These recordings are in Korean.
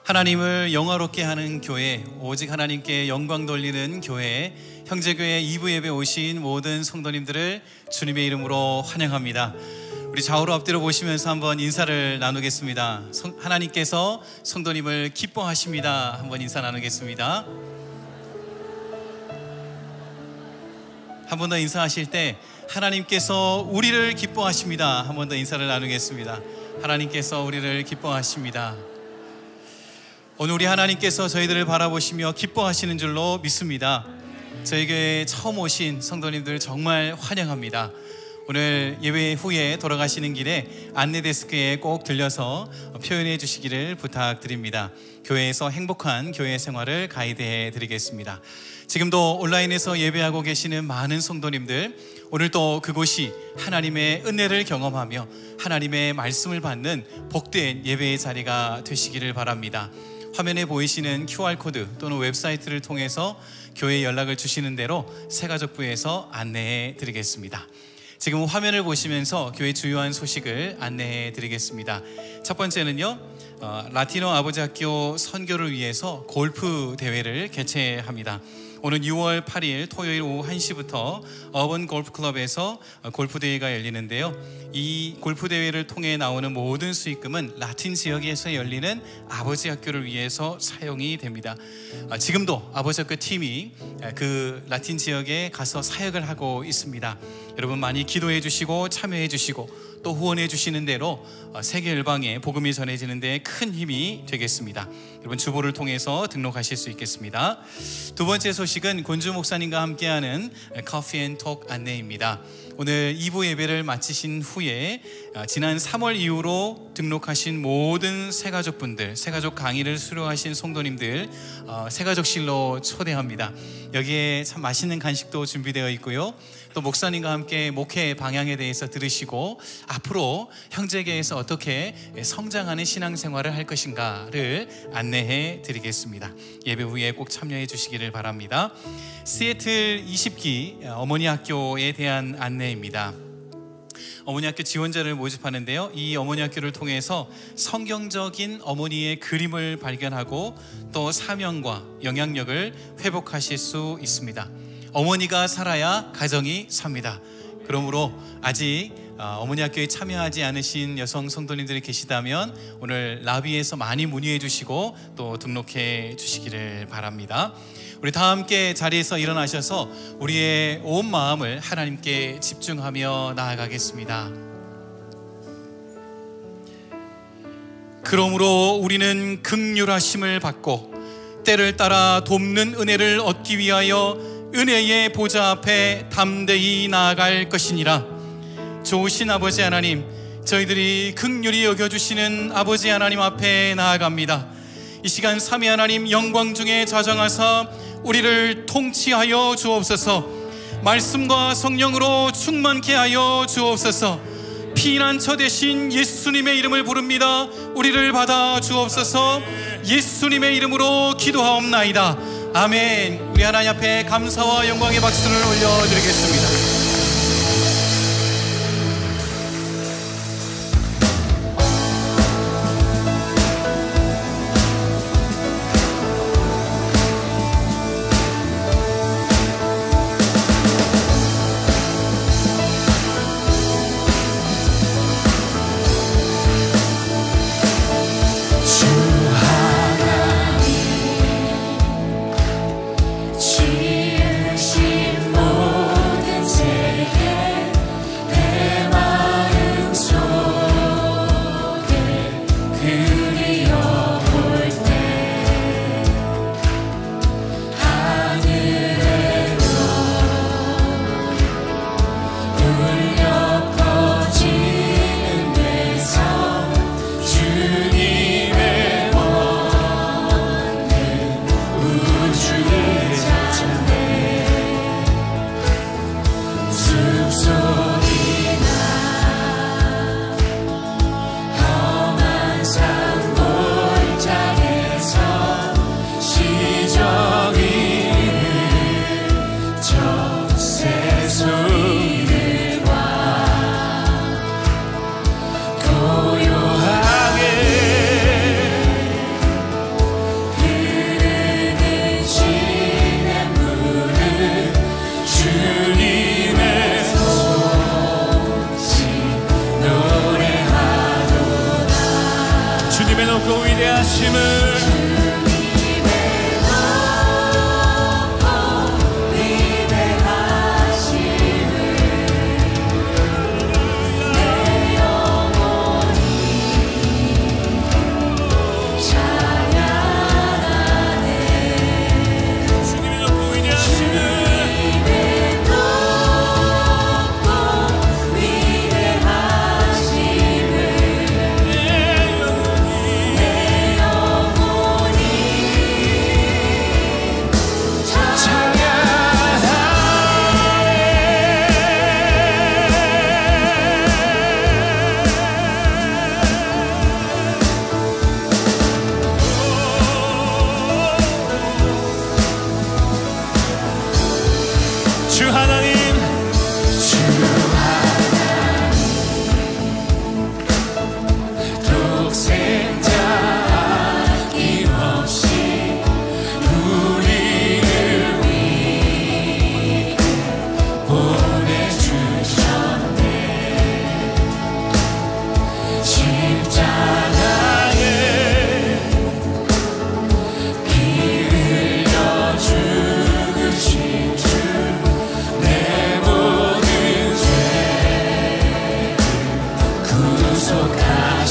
하나님을 영화롭게 하는 교회, 오직 하나님께 영광 돌리는 교회, 형제교회 2부 예배 오신 모든 성도님들을 주님의 이름으로 환영합니다. 우리 좌우로 엎드려 보시면서 한번 인사를 나누겠습니다. 하나님께서 성도님을 기뻐하십니다. 한번 인사 나누겠습니다. 한 번 더 인사하실 때 하나님께서 우리를 기뻐하십니다. 한 번 더 인사를 나누겠습니다. 하나님께서 우리를 기뻐하십니다. 오늘 우리 하나님께서 저희들을 바라보시며 기뻐하시는 줄로 믿습니다. 저희 교회에 처음 오신 성도님들 정말 환영합니다. 오늘 예배 후에 돌아가시는 길에 안내 데스크에 꼭 들려서 표현해 주시기를 부탁드립니다. 교회에서 행복한 교회 생활을 가이드해 드리겠습니다. 지금도 온라인에서 예배하고 계시는 많은 성도님들, 오늘 또 그곳이 하나님의 은혜를 경험하며 하나님의 말씀을 받는 복된 예배의 자리가 되시기를 바랍니다. 화면에 보이시는 QR코드 또는 웹사이트를 통해서 교회에 연락을 주시는 대로 새가족부에서 안내해 드리겠습니다. 지금 화면을 보시면서 교회 주요한 소식을 안내해 드리겠습니다. 첫 번째는요, 라티노 아버지 학교 선교를 위해서 골프 대회를 개최합니다. 오는 6월 8일 토요일 오후 1시부터 어번 골프클럽에서 골프 대회가 열리는데요, 이 골프 대회를 통해 나오는 모든 수익금은 라틴 지역에서 열리는 아버지 학교를 위해서 사용이 됩니다. 지금도 아버지 학교 팀이 그 라틴 지역에 가서 사역을 하고 있습니다. 여러분 많이 기도해 주시고 참여해 주시고 또 후원해 주시는 대로 세계 열방에 복음이 전해지는 데 큰 힘이 되겠습니다. 여러분 주보를 통해서 등록하실 수 있겠습니다. 두 번째 소식은 권주 목사님과 함께하는 커피 앤 톡 안내입니다. 오늘 2부 예배를 마치신 후에 지난 3월 이후로 등록하신 모든 새가족분들, 새가족 강의를 수료하신 성도님들 새가족실로 초대합니다. 여기에 참 맛있는 간식도 준비되어 있고요, 또 목사님과 함께 목회 방향에 대해서 들으시고 앞으로 형제계에서 어떻게 성장하는 신앙생활을 할 것인가를 안내해 드리겠습니다. 예배 후에 꼭 참여해 주시기를 바랍니다. 시애틀 20기 어머니 학교에 대한 안내입니다. 어머니 학교 지원자를 모집하는데요, 이 어머니 학교를 통해서 성경적인 어머니의 그림을 발견하고 또 사명과 영향력을 회복하실 수 있습니다. 어머니가 살아야 가정이 삽니다. 그러므로 아직 어머니 학교에 참여하지 않으신 여성 성도님들이 계시다면 오늘 라비에서 많이 문의해 주시고 또 등록해 주시기를 바랍니다. 우리 다 함께 자리에서 일어나셔서 우리의 온 마음을 하나님께 집중하며 나아가겠습니다. 그러므로 우리는 긍휼하심을 받고 때를 따라 돕는 은혜를 얻기 위하여 은혜의 보좌 앞에 담대히 나아갈 것이니라. 좋으신 아버지 하나님, 저희들이 긍휼히 여겨주시는 아버지 하나님 앞에 나아갑니다. 이 시간 삼위 하나님 영광 중에 자정하사 우리를 통치하여 주옵소서. 말씀과 성령으로 충만케 하여 주옵소서. 피난처 되신 예수님의 이름을 부릅니다. 우리를 받아 주옵소서. 예수님의 이름으로 기도하옵나이다. 아멘. 우리 하나님 앞에 감사와 영광의 박수를 올려드리겠습니다. 지으신 모든 위대하심을 주 하나님, 주 하나님 독생자 아낌없이 우리를 위해 보내주셨네. 십자가에 피 흘려 죽으신 주 내 모든 죄 구속하셨네.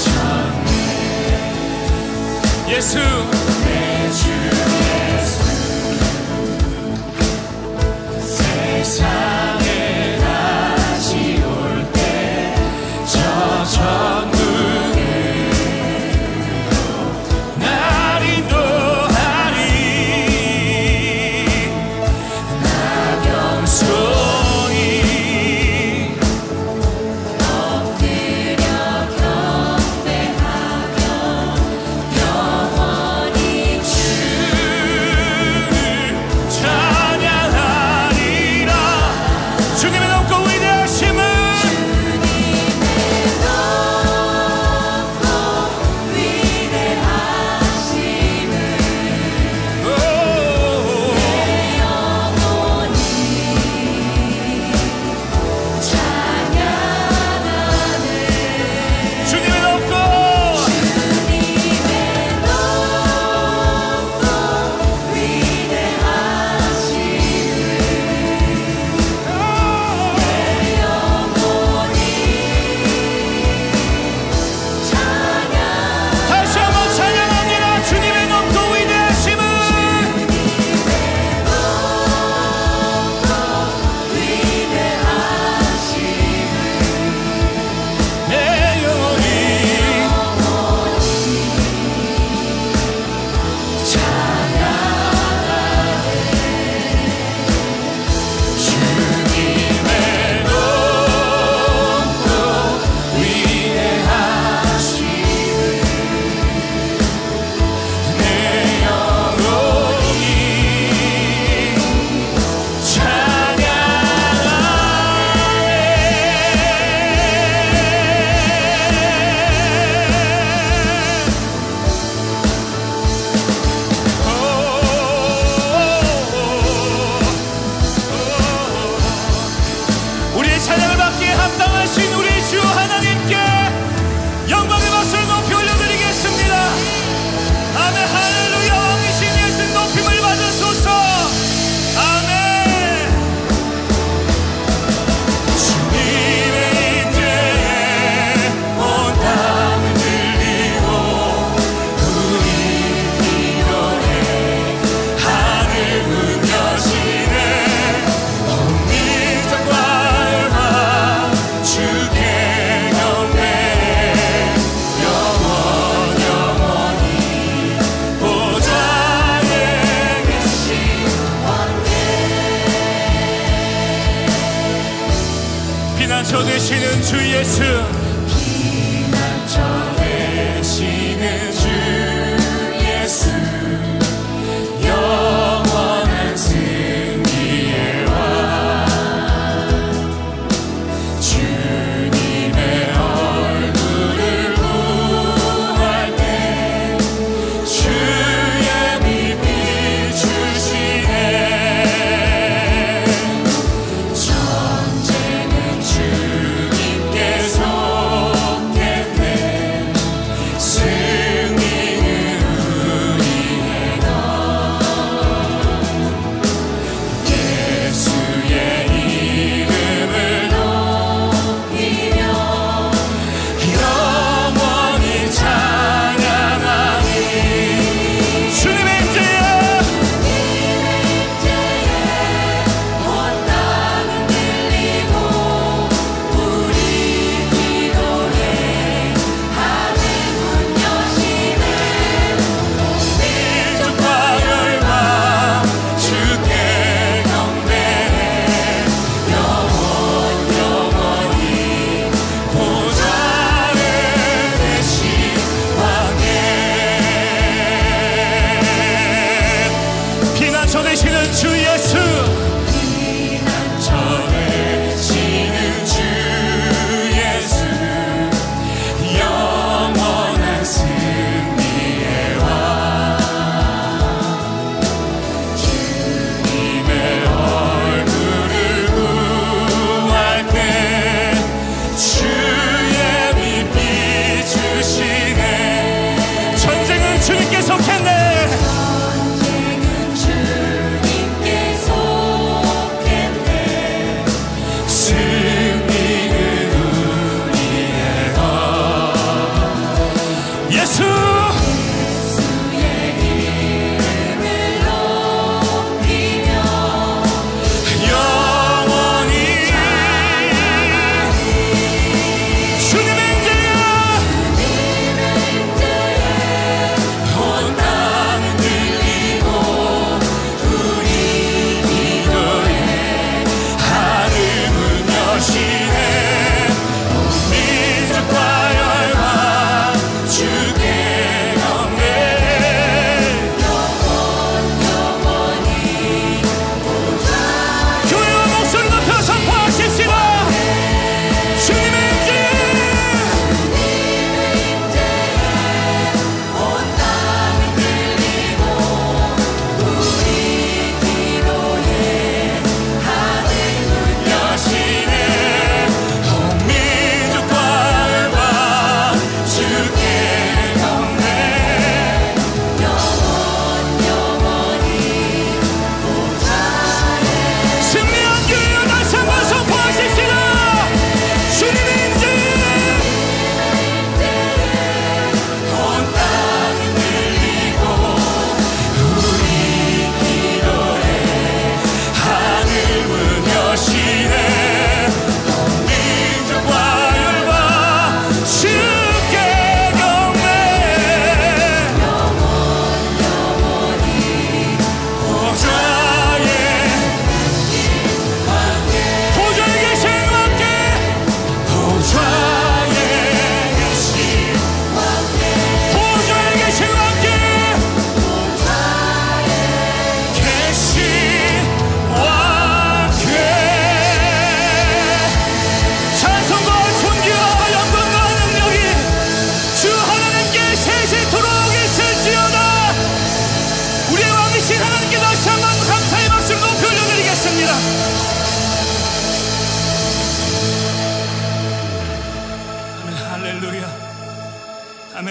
예수, 내 주 예수, 세상에 다시 올 때 저 천국을 날 인도하리. 나 겸손히 엎드려 경배하며 영원히 주를 찬양하리라. 주님의 높고 위대하심을 주님의 높고 다시 한번 찬양합니다. 주님의 높고 위대하심을 내 영혼이 찬양하네. 주님의 높고 위대하심을 내 영혼이 우리의 찬양을 받기에 합당하신 우리 주 하나님께 영광의 박수를 높이 올려드리겠습니다. 아멘. 할렐루야. 왕이신 예수 높임을 받으소서. 아멘. 주님의 임재에 온 땅을 들리고 우리 기도에 하늘 문 여시네. 온 민족과 얼마 주께 경배해 영원히 보좌에 계신 왕께 피난처 되시는 주 예수, 피난처 되시는 주 예수, 영원한 승리의 왕. 주님의 얼굴을 구할 때 주의 빛 비추시네. 전쟁은 주님께서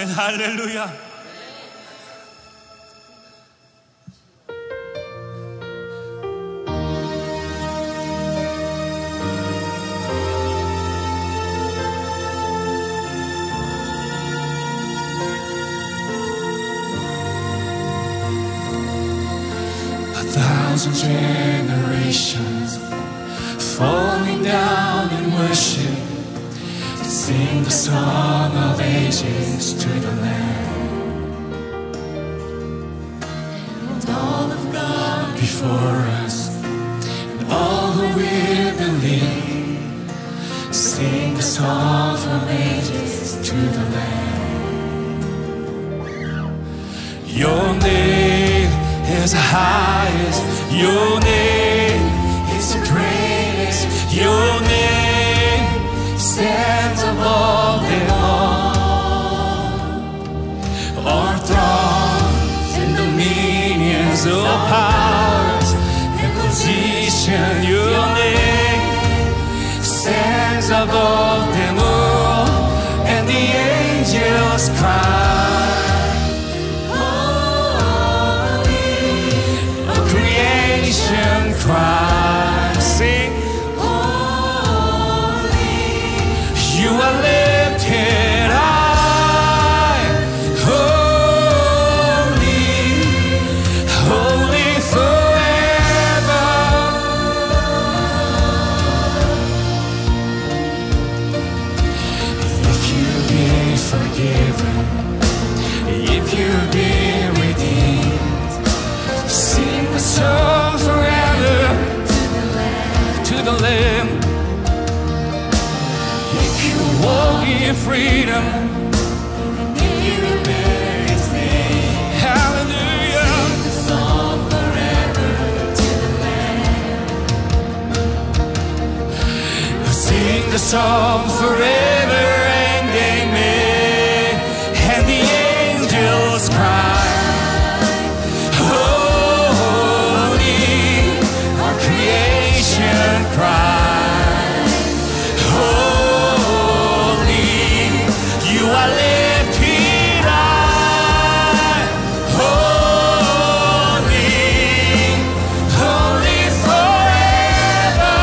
아멘. 할렐루야. Thousand generations falling down in worship to sing the song of ages to the Lamb. And all of God before us, and all who will believe, sing the song of ages to the Lamb. Your name is the highest, your name is the greatest, your name stands above them all. Our thrones and dominions, all powers and position, your name stands above them all, and the angels cry. Cry, sing, holy, you are lifted high, holy, holy forever. If you've been forgiven, if you've been redeemed, sing the song forever to the Lamb. If you walk in freedom, if you bear His name, hallelujah. Sing the song forever to the Lamb. Sing the song forever and amen. And the angels cry. Cry, holy, you are lifted high, holy, holy forever.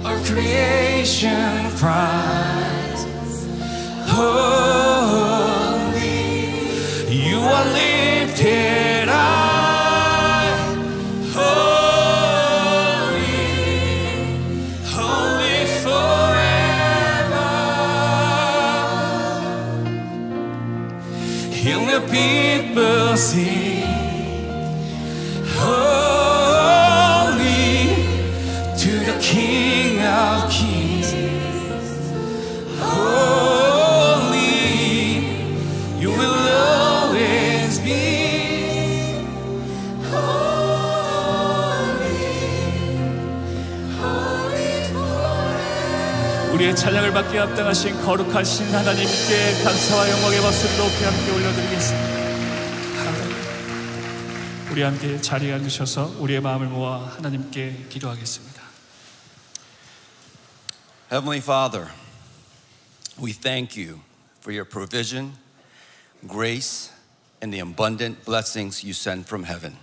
our creation cries, holy, you are lifted high, holy, holy forever. Hear the people sing, King of Kings, holy, you will always be holy, holy forever. 우리의 찬양을 받기에 합당하신 거룩하신 하나님께 감사와 영광의 박수를 높이 함께 올려드리겠습니다. 우리 함께 자리에 앉으셔서 우리의 마음을 모아 하나님께 기도하겠습니다. Heavenly Father, we thank you for your provision, grace, and the abundant blessings you send from heaven.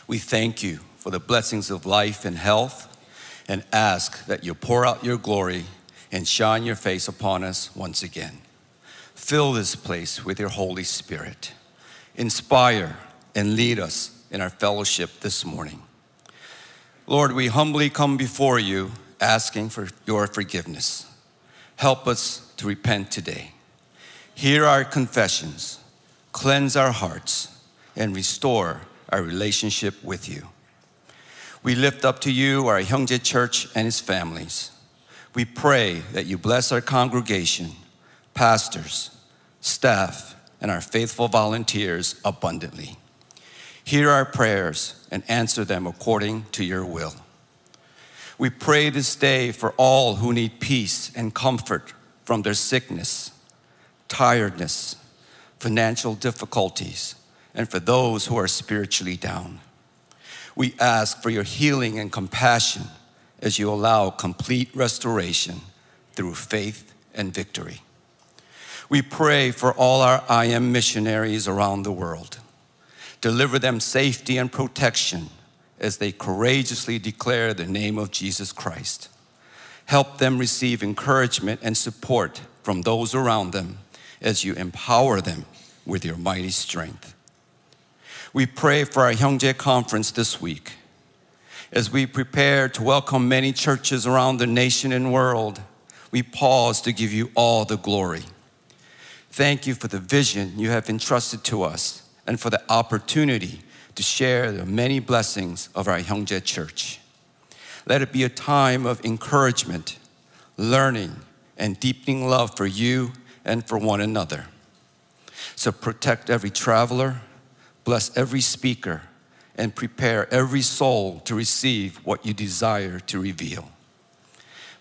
We thank you for the blessings of life and health and ask that you pour out your glory and shine your face upon us once again. Fill this place with your Holy Spirit. Inspire and lead us in our fellowship this morning. Lord, we humbly come before you asking for your forgiveness. Help us to repent today. Hear our confessions, cleanse our hearts, and restore our relationship with you. We lift up to you our Hyungjae Church and its families. We pray that you bless our congregation, pastors, staff, and our faithful volunteers abundantly. Hear our prayers and answer them according to your will. We pray this day for all who need peace and comfort from their sickness, tiredness, financial difficulties, and for those who are spiritually down. We ask for your healing and compassion as you allow complete restoration through faith and victory. We pray for all our IM missionaries around the world. Deliver them safety and protection as they courageously declare the name of Jesus Christ. Help them receive encouragement and support from those around them as you empower them with your mighty strength. We pray for our Hyungjae conference this week. As we prepare to welcome many churches around the nation and world, we pause to give you all the glory. Thank you for the vision you have entrusted to us and for the opportunity to share the many blessings of our Hyungjae Church. Let it be a time of encouragement, learning, and deepening love for you and for one another. So protect every traveler, bless every speaker, and prepare every soul to receive what you desire to reveal.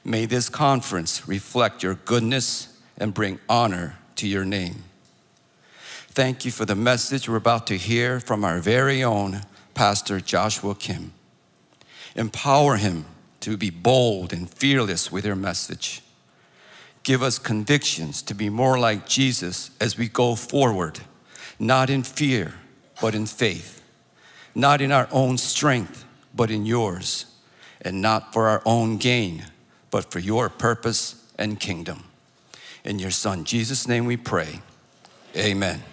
May this conference reflect your goodness and bring honor to your name. Thank you for the message we're about to hear from our very own Pastor Joshua Kim. Empower him to be bold and fearless with your message. Give us convictions to be more like Jesus as we go forward, not in fear, but in faith, not in our own strength, but in yours, and not for our own gain, but for your purpose and kingdom. In your Son, Jesus' name we pray. Amen.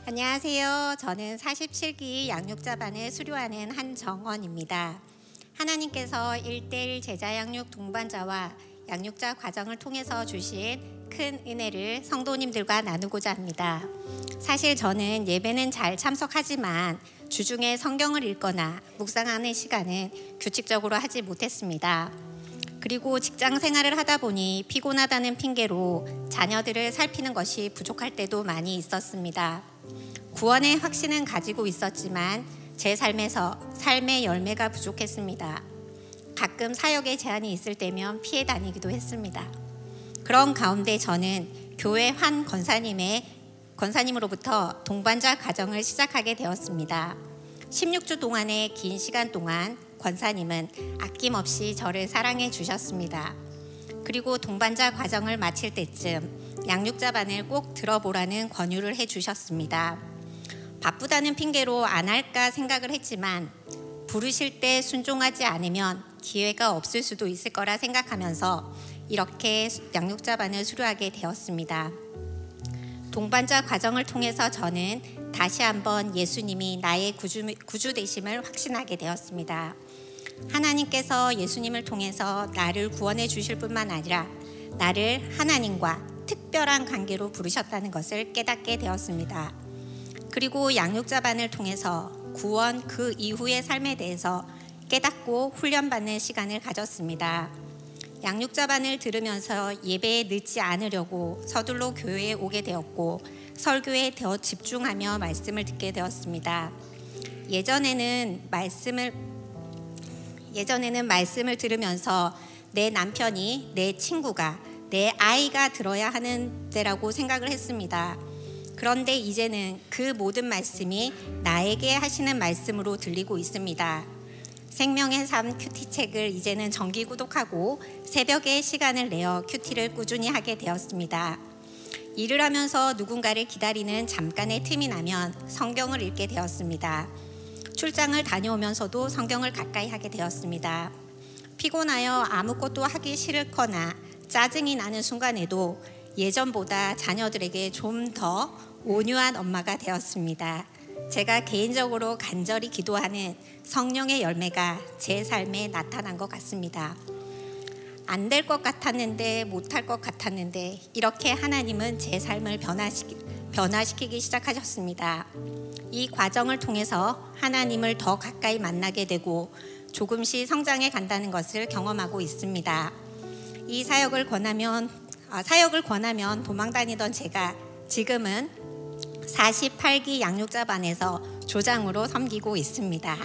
안녕하세요. 저는 47기 양육자반을 수료하는 한정원입니다. 하나님께서 1:1 제자 양육 동반자와 양육자 과정을 통해서 주신 큰 은혜를 성도님들과 나누고자 합니다. 사실 저는 예배는 잘 참석하지만 주중에 성경을 읽거나 묵상하는 시간은 규칙적으로 하지 못했습니다. 그리고 직장 생활을 하다 보니 피곤하다는 핑계로 자녀들을 살피는 것이 부족할 때도 많이 있었습니다. 구원의 확신은 가지고 있었지만 제 삶에서 삶의 열매가 부족했습니다. 가끔 사역에 제한이 있을 때면 피해 다니기도 했습니다. 그런 가운데 저는 교회 한 권사님으로부터 동반자 과정을 시작하게 되었습니다. 16주 동안의 긴 시간 동안 권사님은 아낌없이 저를 사랑해 주셨습니다. 그리고 동반자 과정을 마칠 때쯤 양육자반을 꼭 들어보라는 권유를 해 주셨습니다. 바쁘다는 핑계로 안 할까 생각을 했지만 부르실 때 순종하지 않으면 기회가 없을 수도 있을 거라 생각하면서 이렇게 양육자반을 수료하게 되었습니다. 동반자 과정을 통해서 저는 다시 한번 예수님이 나의 구주 되심을 확신하게 되었습니다. 하나님께서 예수님을 통해서 나를 구원해 주실 뿐만 아니라 나를 하나님과 특별한 관계로 부르셨다는 것을 깨닫게 되었습니다. 그리고 양육자반을 통해서 구원 그 이후의 삶에 대해서 깨닫고 훈련받는 시간을 가졌습니다. 양육자반을 들으면서 예배에 늦지 않으려고 서둘러 교회에 오게 되었고 설교에 더 집중하며 말씀을 듣게 되었습니다. 예전에는 말씀을 들으면서 내 남편이, 내 친구가, 내 아이가 들어야 하는 데라고 생각을 했습니다. 그런데 이제는 그 모든 말씀이 나에게 하시는 말씀으로 들리고 있습니다. 생명의 삶 큐티 책을 이제는 정기 구독하고 새벽에 시간을 내어 큐티를 꾸준히 하게 되었습니다. 일을 하면서 누군가를 기다리는 잠깐의 틈이 나면 성경을 읽게 되었습니다. 출장을 다녀오면서도 성경을 가까이 하게 되었습니다. 피곤하여 아무것도 하기 싫거나 짜증이 나는 순간에도 예전보다 자녀들에게 좀 더 온유한 엄마가 되었습니다. 제가 개인적으로 간절히 기도하는 성령의 열매가 제 삶에 나타난 것 같습니다. 안 될 것 같았는데 못할 것 같았는데 이렇게 하나님은 제 삶을 변화시키기 시작하셨습니다. 이 과정을 통해서 하나님을 더 가까이 만나게 되고 조금씩 성장해 간다는 것을 경험하고 있습니다. 이 사역을 권하면 도망다니던 제가 지금은 48기 양육자반에서 조장으로 섬기고 있습니다.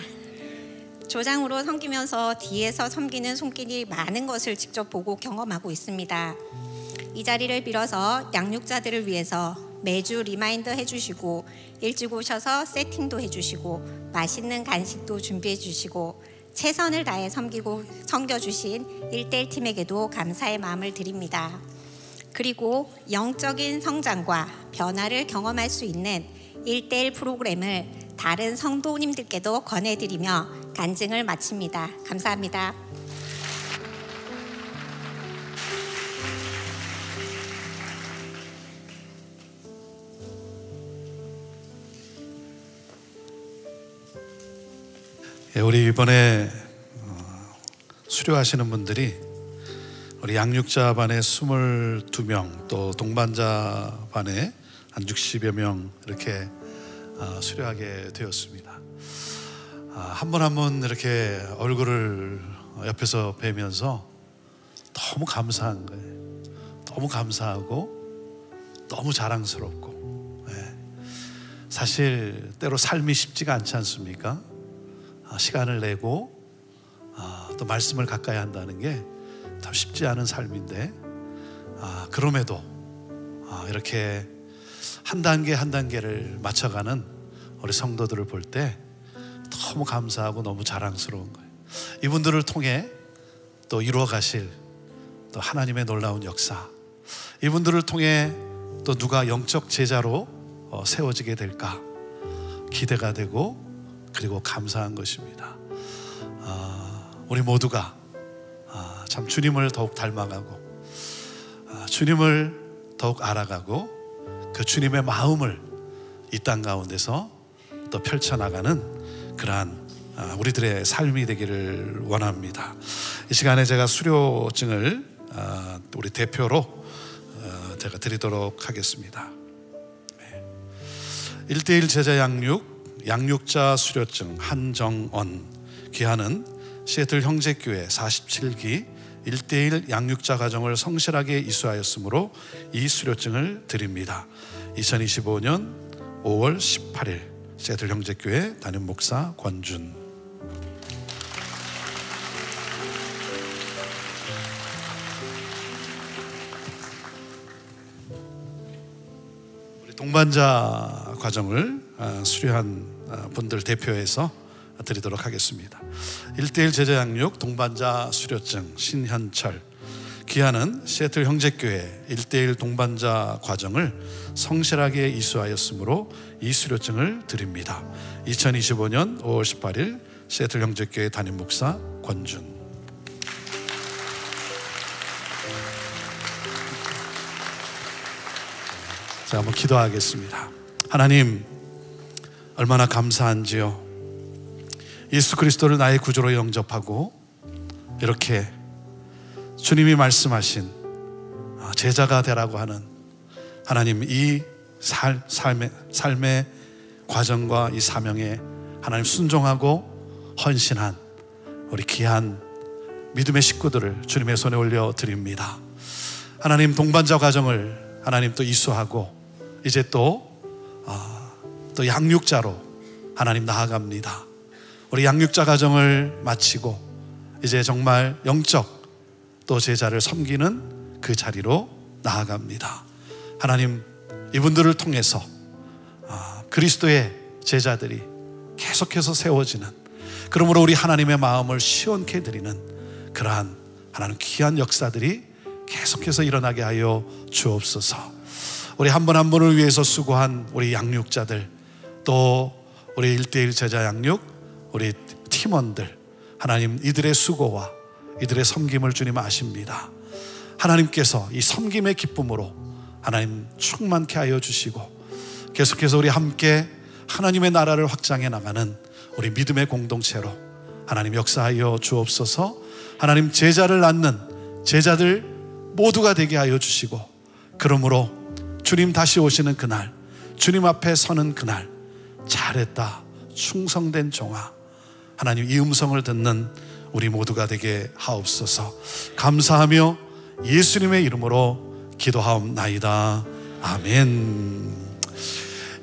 조장으로 섬기면서 뒤에서 섬기는 손길이 많은 것을 직접 보고 경험하고 있습니다. 이 자리를 빌어서 양육자들을 위해서 매주 리마인더 해주시고 일찍 오셔서 세팅도 해주시고 맛있는 간식도 준비해 주시고 최선을 다해 섬겨주신 1:1 팀에게도 감사의 마음을 드립니다. 그리고 영적인 성장과 변화를 경험할 수 있는 1:1 프로그램을 다른 성도님들께도 권해드리며 간증을 마칩니다. 감사합니다. 우리 이번에 수료하시는 분들이 우리 양육자반에 22명 또 동반자반에 한 60여 명 이렇게 수료하게 되었습니다. 한 분 한 분 이렇게 얼굴을 옆에서 뵈면서 너무 감사한 거예요. 너무 감사하고 너무 자랑스럽고, 사실 때로 삶이 쉽지가 않지 않습니까? 시간을 내고 또 말씀을 가까이 한다는 게 참 쉽지 않은 삶인데, 그럼에도 이렇게 한 단계 한 단계를 맞춰가는 우리 성도들을 볼 때 너무 감사하고 너무 자랑스러운 거예요. 이분들을 통해 또 이루어 가실 또 하나님의 놀라운 역사, 이분들을 통해 또 누가 영적 제자로 세워지게 될까 기대가 되고, 그리고 감사한 것입니다. 우리 모두가 참 주님을 더욱 닮아가고 주님을 더욱 알아가고 그 주님의 마음을 이 땅 가운데서 또 펼쳐나가는 그러한 우리들의 삶이 되기를 원합니다. 이 시간에 제가 수료증을 우리 대표로 제가 드리도록 하겠습니다. 1:1 제자 양육자 수료증 한정언, 기한은 시애틀 형제교회 47기 1:1 양육자 과정을 성실하게 이수하였으므로 이 수료증을 드립니다. 2025년 5월 18일 시애틀 형제교회 담임 목사 권준. 우리 동반자 과정을 수료한 분들 대표해서 드리도록 하겠습니다. 1:1 제자 양육 동반자 수료증 신현철, 기한은 시애틀 형제교회 1:1 동반자 과정을 성실하게 이수하였으므로 이 수료증을 드립니다. 2025년 5월 18일 시애틀 형제교회 담임 목사 권준. 자, 한번 기도하겠습니다. 하나님, 얼마나 감사한지요. 예수 그리스도를 나의 구주로 영접하고 이렇게 주님이 말씀하신 제자가 되라고 하는 하나님, 이 삶의 과정과 이 사명에 하나님 순종하고 헌신한 우리 귀한 믿음의 식구들을 주님의 손에 올려 드립니다. 하나님, 동반자 과정을 하나님 또 이수하고 이제 또 양육자로 하나님 나아갑니다. 우리 양육자 과정을 마치고 이제 정말 영적 또 제자를 섬기는 그 자리로 나아갑니다. 하나님, 이분들을 통해서 그리스도의 제자들이 계속해서 세워지는, 그러므로 우리 하나님의 마음을 시원케 해드리는 그러한 하나님 귀한 역사들이 계속해서 일어나게 하여 주옵소서. 우리 한 분 한 분을 위해서 수고한 우리 양육자들, 또 우리 1:1 제자 양육 우리 팀원들, 하나님 이들의 수고와 이들의 섬김을 주님 아십니다. 하나님께서 이 섬김의 기쁨으로 하나님 충만케 하여 주시고 계속해서 우리 함께 하나님의 나라를 확장해 나가는 우리 믿음의 공동체로 하나님 역사하여 주옵소서. 하나님, 제자를 낳는 제자들 모두가 되게 하여 주시고, 그러므로 주님 다시 오시는 그날, 주님 앞에 서는 그날, 잘했다 충성된 종아, 하나님 이 음성을 듣는 우리 모두가 되게 하옵소서. 감사하며 예수님의 이름으로 기도하옵나이다. 아멘.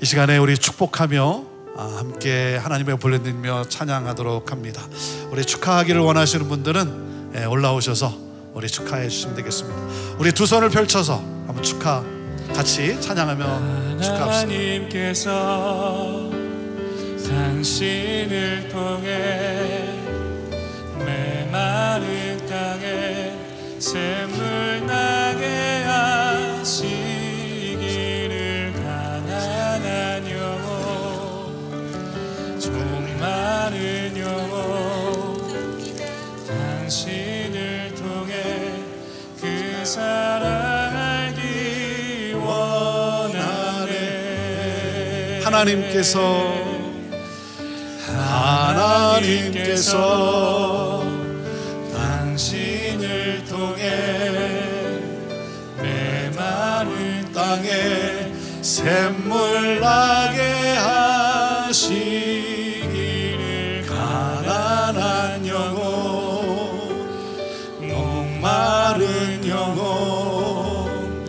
이 시간에 우리 축복하며 함께 하나님의 불러드리며 찬양하도록 합니다. 우리 축하하기를 원하시는 분들은 올라오셔서 우리 축하해 주시면 되겠습니다. 우리 두 손을 펼쳐서 한번 축하 같이 찬양하며 축하합시다. 하나님께서 당신을 통해 메마른 땅에 샘물 나게 하시기를, 가난한 영혼 종마른 영혼 당신을 통해 그 사랑 알기 원하네. 하나님께서 당신을 통해 메마른 땅에 샘물 나게 하시기를, 가난한 영혼 목마른 영혼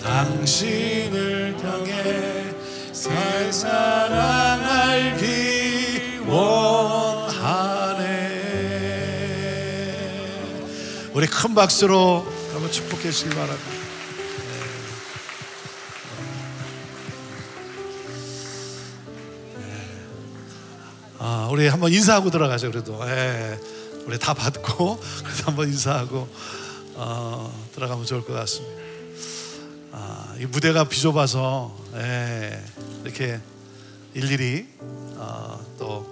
당신을 통해 새 사랑 알기 원하네. 우리 큰 박수로 한번 축복해 주시기 바랍니다. 우리 한번 인사하고 들어가죠. 그래도 우리 다 받고 그래도 한번 인사하고 들어가면 좋을 것 같습니다. 이 무대가 비좁아서 이렇게 일일이 또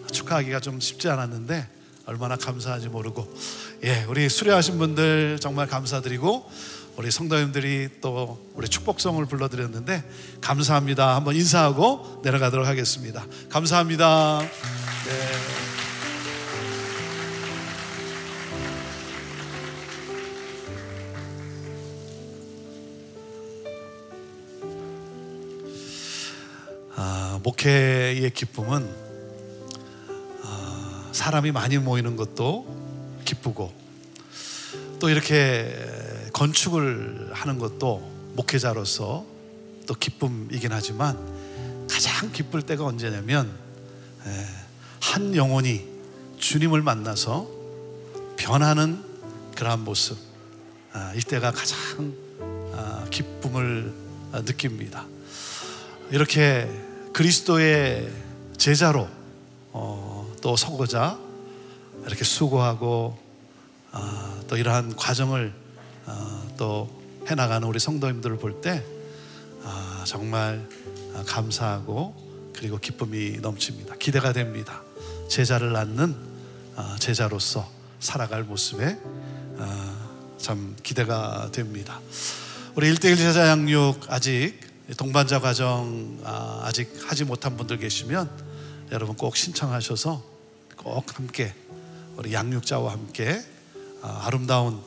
축하하기가 좀 쉽지 않았는데 얼마나 감사한지 모르고, 우리 수료하신 분들 정말 감사드리고, 우리 성도님들이 또 우리 축복성을 불러드렸는데 감사합니다. 한번 인사하고 내려가도록 하겠습니다. 감사합니다. 네. 목회의 기쁨은 사람이 많이 모이는 것도 기쁘고 또 이렇게 건축을 하는 것도 목회자로서 또 기쁨이긴 하지만 가장 기쁠 때가 언제냐면 한 영혼이 주님을 만나서 변하는 그러한 모습, 이때가 가장 기쁨을 느낍니다. 이렇게 그리스도의 제자로 또 서고자 이렇게 수고하고 또 이러한 과정을 또 해나가는 우리 성도님들을 볼 때 정말 감사하고 그리고 기쁨이 넘칩니다. 기대가 됩니다. 제자를 낳는 제자로서 살아갈 모습에 참 기대가 됩니다. 우리 1:1 제자 양육 아직 동반자 과정 아직 하지 못한 분들 계시면 여러분 꼭 신청하셔서 꼭 함께 우리 양육자와 함께 아름다운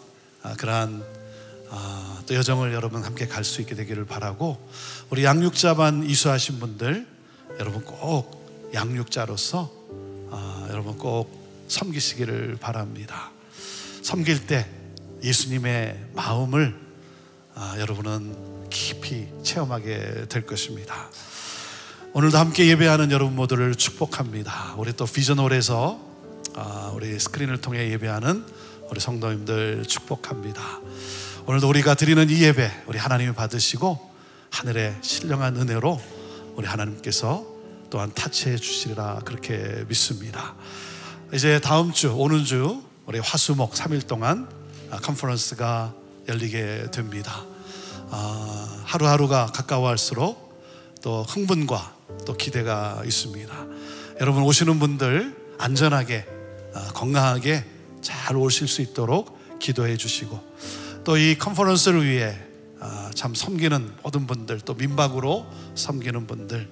그러한 또 여정을 여러분 함께 갈 수 있게 되기를 바라고, 우리 양육자반 이수하신 분들 여러분 꼭 양육자로서 여러분 꼭 섬기시기를 바랍니다. 섬길 때 예수님의 마음을 여러분은 깊이 체험하게 될 것입니다. 오늘도 함께 예배하는 여러분 모두를 축복합니다. 우리 또 비전홀에서 우리 스크린을 통해 예배하는 우리 성도님들 축복합니다. 오늘도 우리가 드리는 이 예배 우리 하나님이 받으시고 하늘의 신령한 은혜로 우리 하나님께서 또한 타치해 주시리라 그렇게 믿습니다. 이제 다음 주 오는 주 우리 화수목 3일 동안 컨퍼런스가 열리게 됩니다. 하루하루가 가까워할수록 또 흥분과 또 기대가 있습니다. 여러분 오시는 분들 안전하게 건강하게 잘 오실 수 있도록 기도해 주시고, 또 이 컨퍼런스를 위해 참 섬기는 모든 분들, 또 민박으로 섬기는 분들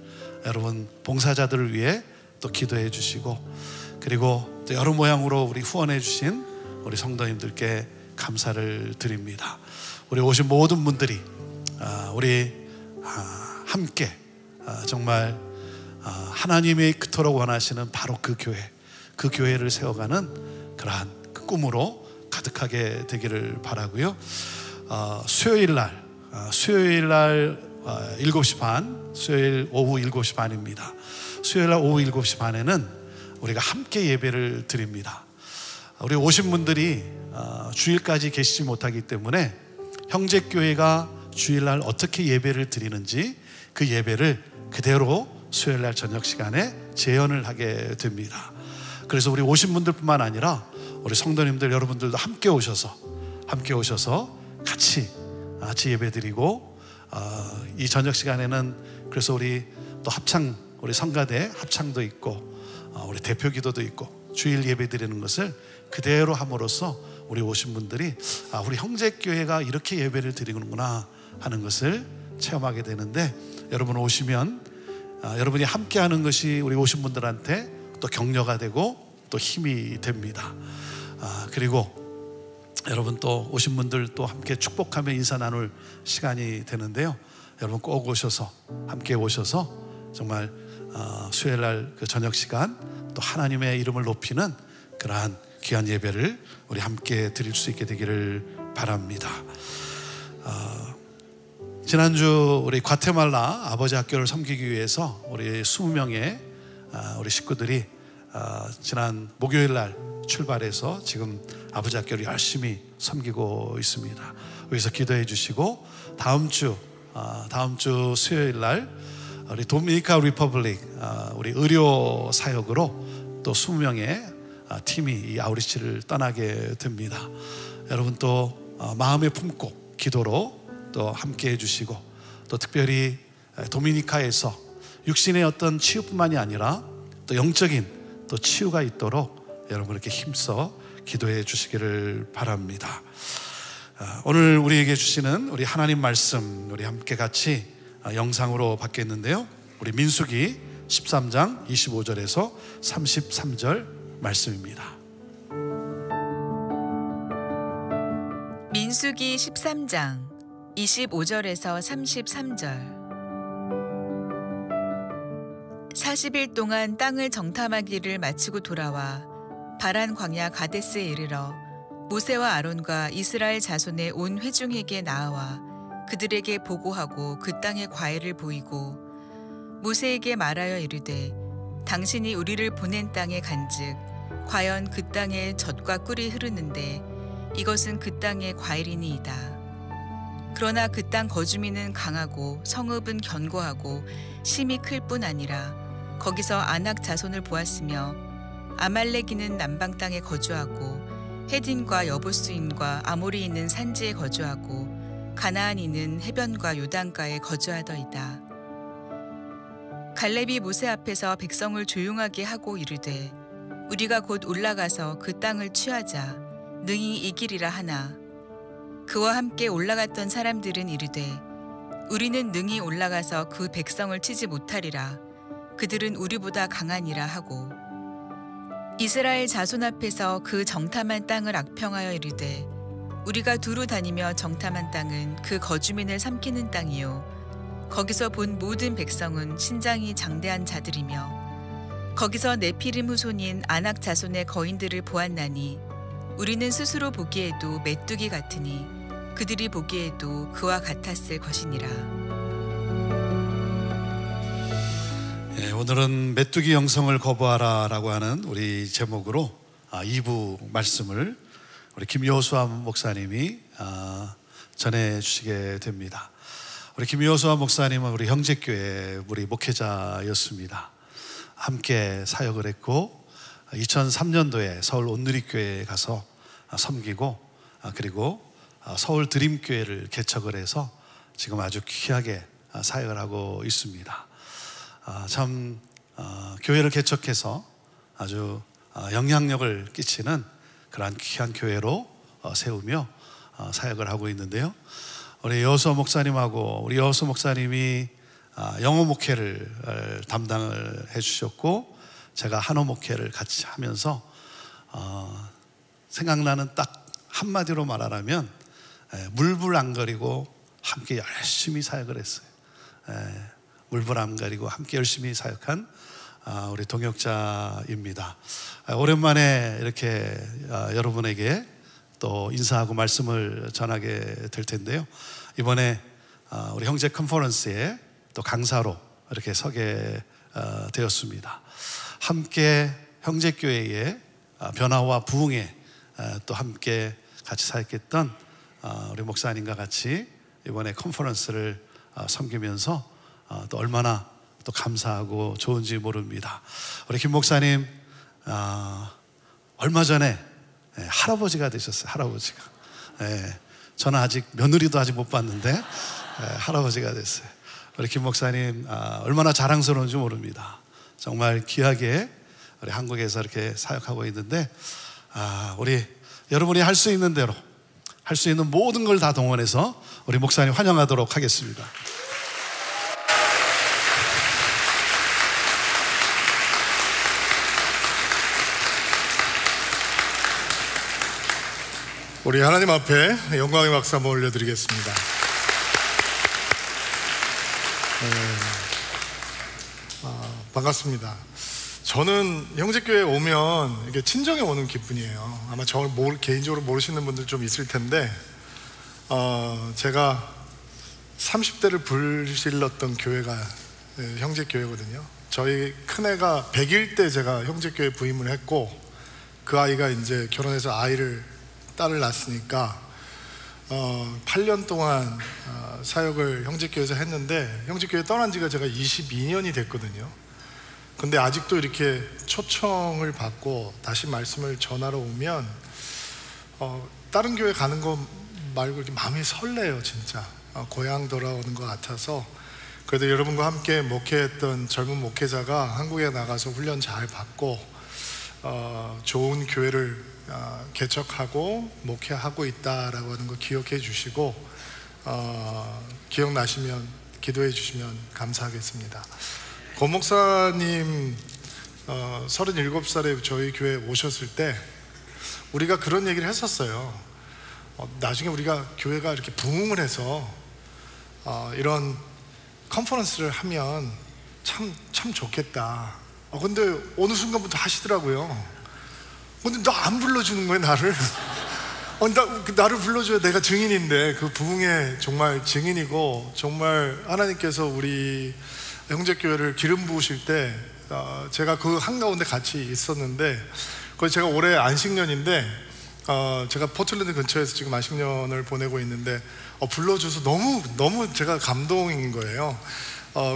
여러분 봉사자들을 위해 또 기도해 주시고, 그리고 또 여러 모양으로 우리 후원해 주신 우리 성도님들께 감사를 드립니다. 우리 오신 모든 분들이 우리 함께 정말 하나님이 그토록 원하시는 바로 그 교회를 세워가는 그러한 그 꿈으로 가득하게 되기를 바라고요. 수요일 날 7시 반, 수요일 오후 7시 반입니다. 수요일 날 오후 7시 반에는 우리가 함께 예배를 드립니다. 우리 오신 분들이 주일까지 계시지 못하기 때문에 형제교회가 주일날 어떻게 예배를 드리는지 그 예배를 그대로 수요일날 저녁 시간에 재현을 하게 됩니다. 그래서 우리 오신 분들뿐만 아니라 우리 성도님들 여러분들도 함께 오셔서 같이 예배 드리고, 이 저녁 시간에는 그래서 우리 또 합창, 우리 성가대 합창도 있고 우리 대표 기도도 있고 주일 예배 드리는 것을 그대로 함으로써 우리 오신 분들이 우리 형제교회가 이렇게 예배를 드리는구나 하는 것을 체험하게 되는데, 여러분 오시면 여러분이 함께하는 것이 우리 오신 분들한테 또 격려가 되고 또 힘이 됩니다. 그리고 여러분 또 오신 분들 또 함께 축복하며 인사 나눌 시간이 되는데요. 여러분 꼭 오셔서 함께 오셔서 정말 수요일날 그 저녁 시간 또 하나님의 이름을 높이는 그러한 귀한 예배를 우리 함께 드릴 수 있게 되기를 바랍니다. 지난주 우리 과테말라 아버지 학교를 섬기기 위해서 우리 20명의 우리 식구들이 지난 목요일 날 출발해서 지금 아버지 학교를 열심히 섬기고 있습니다. 여기서 기도해 주시고, 다음 주 수요일 날 우리 도미니카 리퍼블릭 우리 의료 사역으로 또 20명의 팀이 이 아우리치를 떠나게 됩니다. 여러분 또 마음에 품고 기도로 또 함께 해주시고, 또 특별히 도미니카에서 육신의 어떤 치유뿐만이 아니라 또 영적인 또 치유가 있도록 여러분 이렇게 힘써 기도해 주시기를 바랍니다. 오늘 우리에게 주시는 우리 하나님 말씀 우리 함께 같이 영상으로 받겠는데요. 우리 민수기 13장 25절에서 33절 말씀입니다. 민수기 13장 25절에서 33절. 40일 동안 땅을 정탐하기를 마치고 돌아와 바란 광야 가데스에 이르러 모세와 아론과 이스라엘 자손의 온 회중에게 나아와 그들에게 보고하고 그 땅의 과일을 보이고 모세에게 말하여 이르되 당신이 우리를 보낸 땅에 간즉 과연 그 땅에 젖과 꿀이 흐르는데 이것은 그 땅의 과일이니이다. 그러나 그 땅 거주민은 강하고 성읍은 견고하고 심이 클 뿐 아니라 거기서 아낙 자손을 보았으며 아말렉이는 남방 땅에 거주하고 헤딘과 여부스인과 아모리 있는 산지에 거주하고 가나안이는 해변과 요단가에 거주하더이다. 갈렙이 모세 앞에서 백성을 조용하게 하고 이르되 우리가 곧 올라가서 그 땅을 취하자 능히 이기리라 하나 그와 함께 올라갔던 사람들은 이르되 우리는 능히 올라가서 그 백성을 치지 못하리라 그들은 우리보다 강하니라 하고 이스라엘 자손 앞에서 그 정탐한 땅을 악평하여 이르되 우리가 두루 다니며 정탐한 땅은 그 거주민을 삼키는 땅이요 거기서 본 모든 백성은 신장이 장대한 자들이며 거기서 네피림 후손인 아낙 자손의 거인들을 보았나니 우리는 스스로 보기에도 메뚜기 같으니 그들이 보기에도 그와 같았을 것이니라. 오늘은 메뚜기 영성을 거부하라 라고 하는 우리 제목으로 2부 말씀을 우리 김여수아 목사님이 전해 주시게 됩니다. 우리 김여수아 목사님은 우리 형제교회 우리 목회자였습니다. 함께 사역을 했고 2003년도에 서울 온누리교회에 가서 섬기고 그리고 서울 드림교회를 개척을 해서 지금 아주 귀하게 사역을 하고 있습니다. 참 교회를 개척해서 아주 영향력을 끼치는 그러한 귀한 교회로 세우며 사역을 하고 있는데요. 우리 여호수아 목사님하고 우리 여호수아 목사님이 영어 목회를 담당을 해주셨고 제가 한어 목회를 같이 하면서 생각나는 딱 한마디로 말하라면 물불 안 가리고 함께 열심히 사역을 했어요. 물불 안 가리고 함께 열심히 사역한 우리 동역자입니다. 오랜만에 이렇게 여러분에게 또 인사하고 말씀을 전하게 될 텐데요. 이번에 우리 형제 컨퍼런스에 또 강사로 이렇게 서게 되었습니다. 함께 형제교회의 변화와 부흥에 또 함께 같이 사역했던 우리 목사님과 같이 이번에 컨퍼런스를 섬기면서 또 얼마나 또 감사하고 좋은지 모릅니다. 우리 김 목사님 얼마 전에 할아버지가 되셨어요. 할아버지가. 저는 아직 며느리도 아직 못 봤는데 할아버지가 됐어요. 우리 김 목사님 얼마나 자랑스러운지 모릅니다. 정말 귀하게 우리 한국에서 이렇게 사역하고 있는데 우리 여러분이 할 수 있는 대로 할 수 있는 모든 걸 다 동원해서 우리 목사님 환영하도록 하겠습니다. 우리 하나님 앞에 영광의 박수 한번 올려드리겠습니다. 반갑습니다. 저는 형제교회에 오면 이게 친정에 오는 기분이에요. 아마 저를 개인적으로 모르시는 분들 좀 있을 텐데 제가 30대를 불질렀던 교회가 형제교회거든요. 저희 큰애가 100일 때 제가 형제교회 부임을 했고 그 아이가 이제 결혼해서 딸을 낳았으니까 8년 동안 사역을 형제교회에서 했는데 형제교회 떠난 지가 제가 22년이 됐거든요. 근데 아직도 이렇게 초청을 받고 다시 말씀을 전하러 오면 다른 교회 가는 거 말고 이렇게 마음이 설레요. 진짜 고향 돌아오는 것 같아서. 그래도 여러분과 함께 목회했던 젊은 목회자가 한국에 나가서 훈련 잘 받고 좋은 교회를 개척하고 목회하고 있다라고 하는 거 기억해 주시고 기억나시면 기도해 주시면 감사하겠습니다. 고 목사님 37살에 저희 교회에 오셨을 때 우리가 그런 얘기를 했었어요. 나중에 우리가 교회가 이렇게 부흥을 해서 이런 컨퍼런스를 하면 참 좋겠다. 근데 어느 순간부터 하시더라고요. 근데 나 안 불러주는 거예요, 나를. 나를 불러줘야 내가 증인인데, 그 부흥의 정말 증인이고, 정말 하나님께서 우리 형제교회를 기름 부으실 때 제가 그 한가운데 같이 있었는데, 그래서 제가 올해 안식년인데 제가 포틀랜드 근처에서 지금 안식년을 보내고 있는데 불러줘서 너무 제가 감동인 거예요.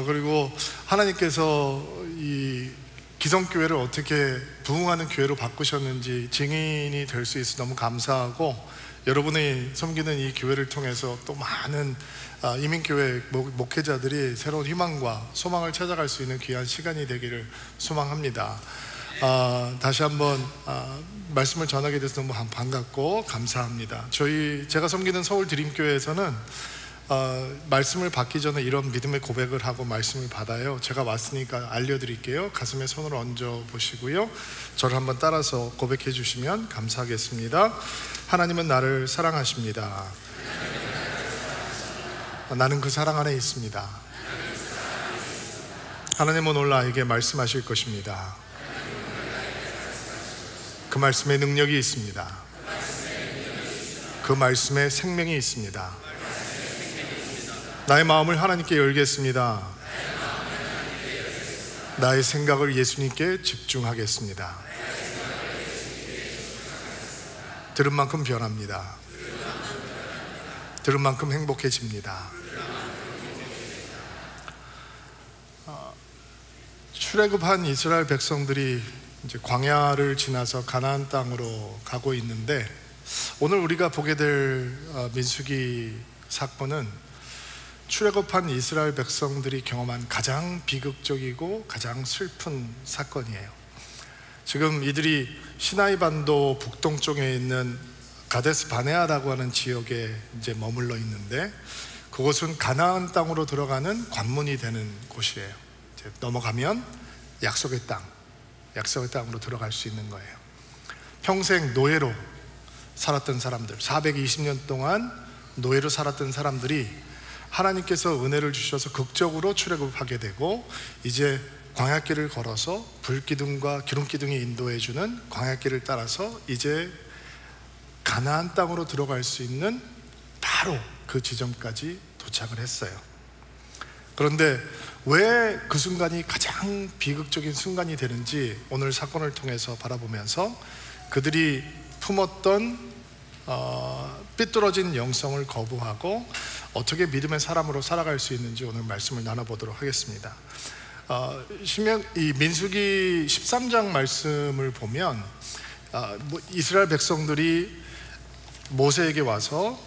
그리고 하나님께서 이 기성교회를 어떻게 부흥하는 교회로 바꾸셨는지 증인이 될 수 있어 너무 감사하고, 여러분이 섬기는 이 교회를 통해서 또 많은 이민교회 목회자들이 새로운 희망과 소망을 찾아갈 수 있는 귀한 시간이 되기를 소망합니다. 다시 한번 말씀을 전하게 돼서 너무 반갑고 감사합니다. 제가 섬기는 서울 드림교회에서는 말씀을 받기 전에 이런 믿음의 고백을 하고 말씀을 받아요. 제가 왔으니까 알려드릴게요. 가슴에 손을 얹어 보시고요, 저를 한번 따라서 고백해 주시면 감사하겠습니다. 하나님은 나를 사랑하십니다. 나는 그 사랑 안에 있습니다. 하나님은 오늘 나에게 말씀하실 것입니다. 그 말씀에 능력이 있습니다. 그 말씀에 생명이 있습니다. 나의 마음을 하나님께 열겠습니다. 나의 생각을 예수님께 집중하겠습니다. 들은 만큼 변합니다. 들은 만큼 행복해집니다. 출애굽한 이스라엘 백성들이 이제 광야를 지나서 가나안 땅으로 가고 있는데, 오늘 우리가 보게 될 민수기 사건은 출애굽한 이스라엘 백성들이 경험한 가장 비극적이고 가장 슬픈 사건이에요. 지금 이들이 시나이 반도 북동쪽에 있는 가데스 바네아라고 하는 지역에 이제 머물러 있는데, 그곳은 가나안 땅으로 들어가는 관문이 되는 곳이에요. 이제 넘어가면 약속의 땅으로 들어갈 수 있는 거예요. 평생 노예로 살았던 사람들, 420년 동안 노예로 살았던 사람들이 하나님께서 은혜를 주셔서 극적으로 출애굽하게 되고, 이제 광야길을 걸어서 불기둥과 기름기둥이 인도해주는 광야길을 따라서 이제 가나안 땅으로 들어갈 수 있는 바로 그 지점까지 도착을 했어요. 그런데 왜 그 순간이 가장 비극적인 순간이 되는지 오늘 사건을 통해서 바라보면서 그들이 품었던 삐뚤어진 영성을 거부하고 어떻게 믿음의 사람으로 살아갈 수 있는지 오늘 말씀을 나눠보도록 하겠습니다. 이 민수기 13장 말씀을 보면 이스라엘 백성들이 모세에게 와서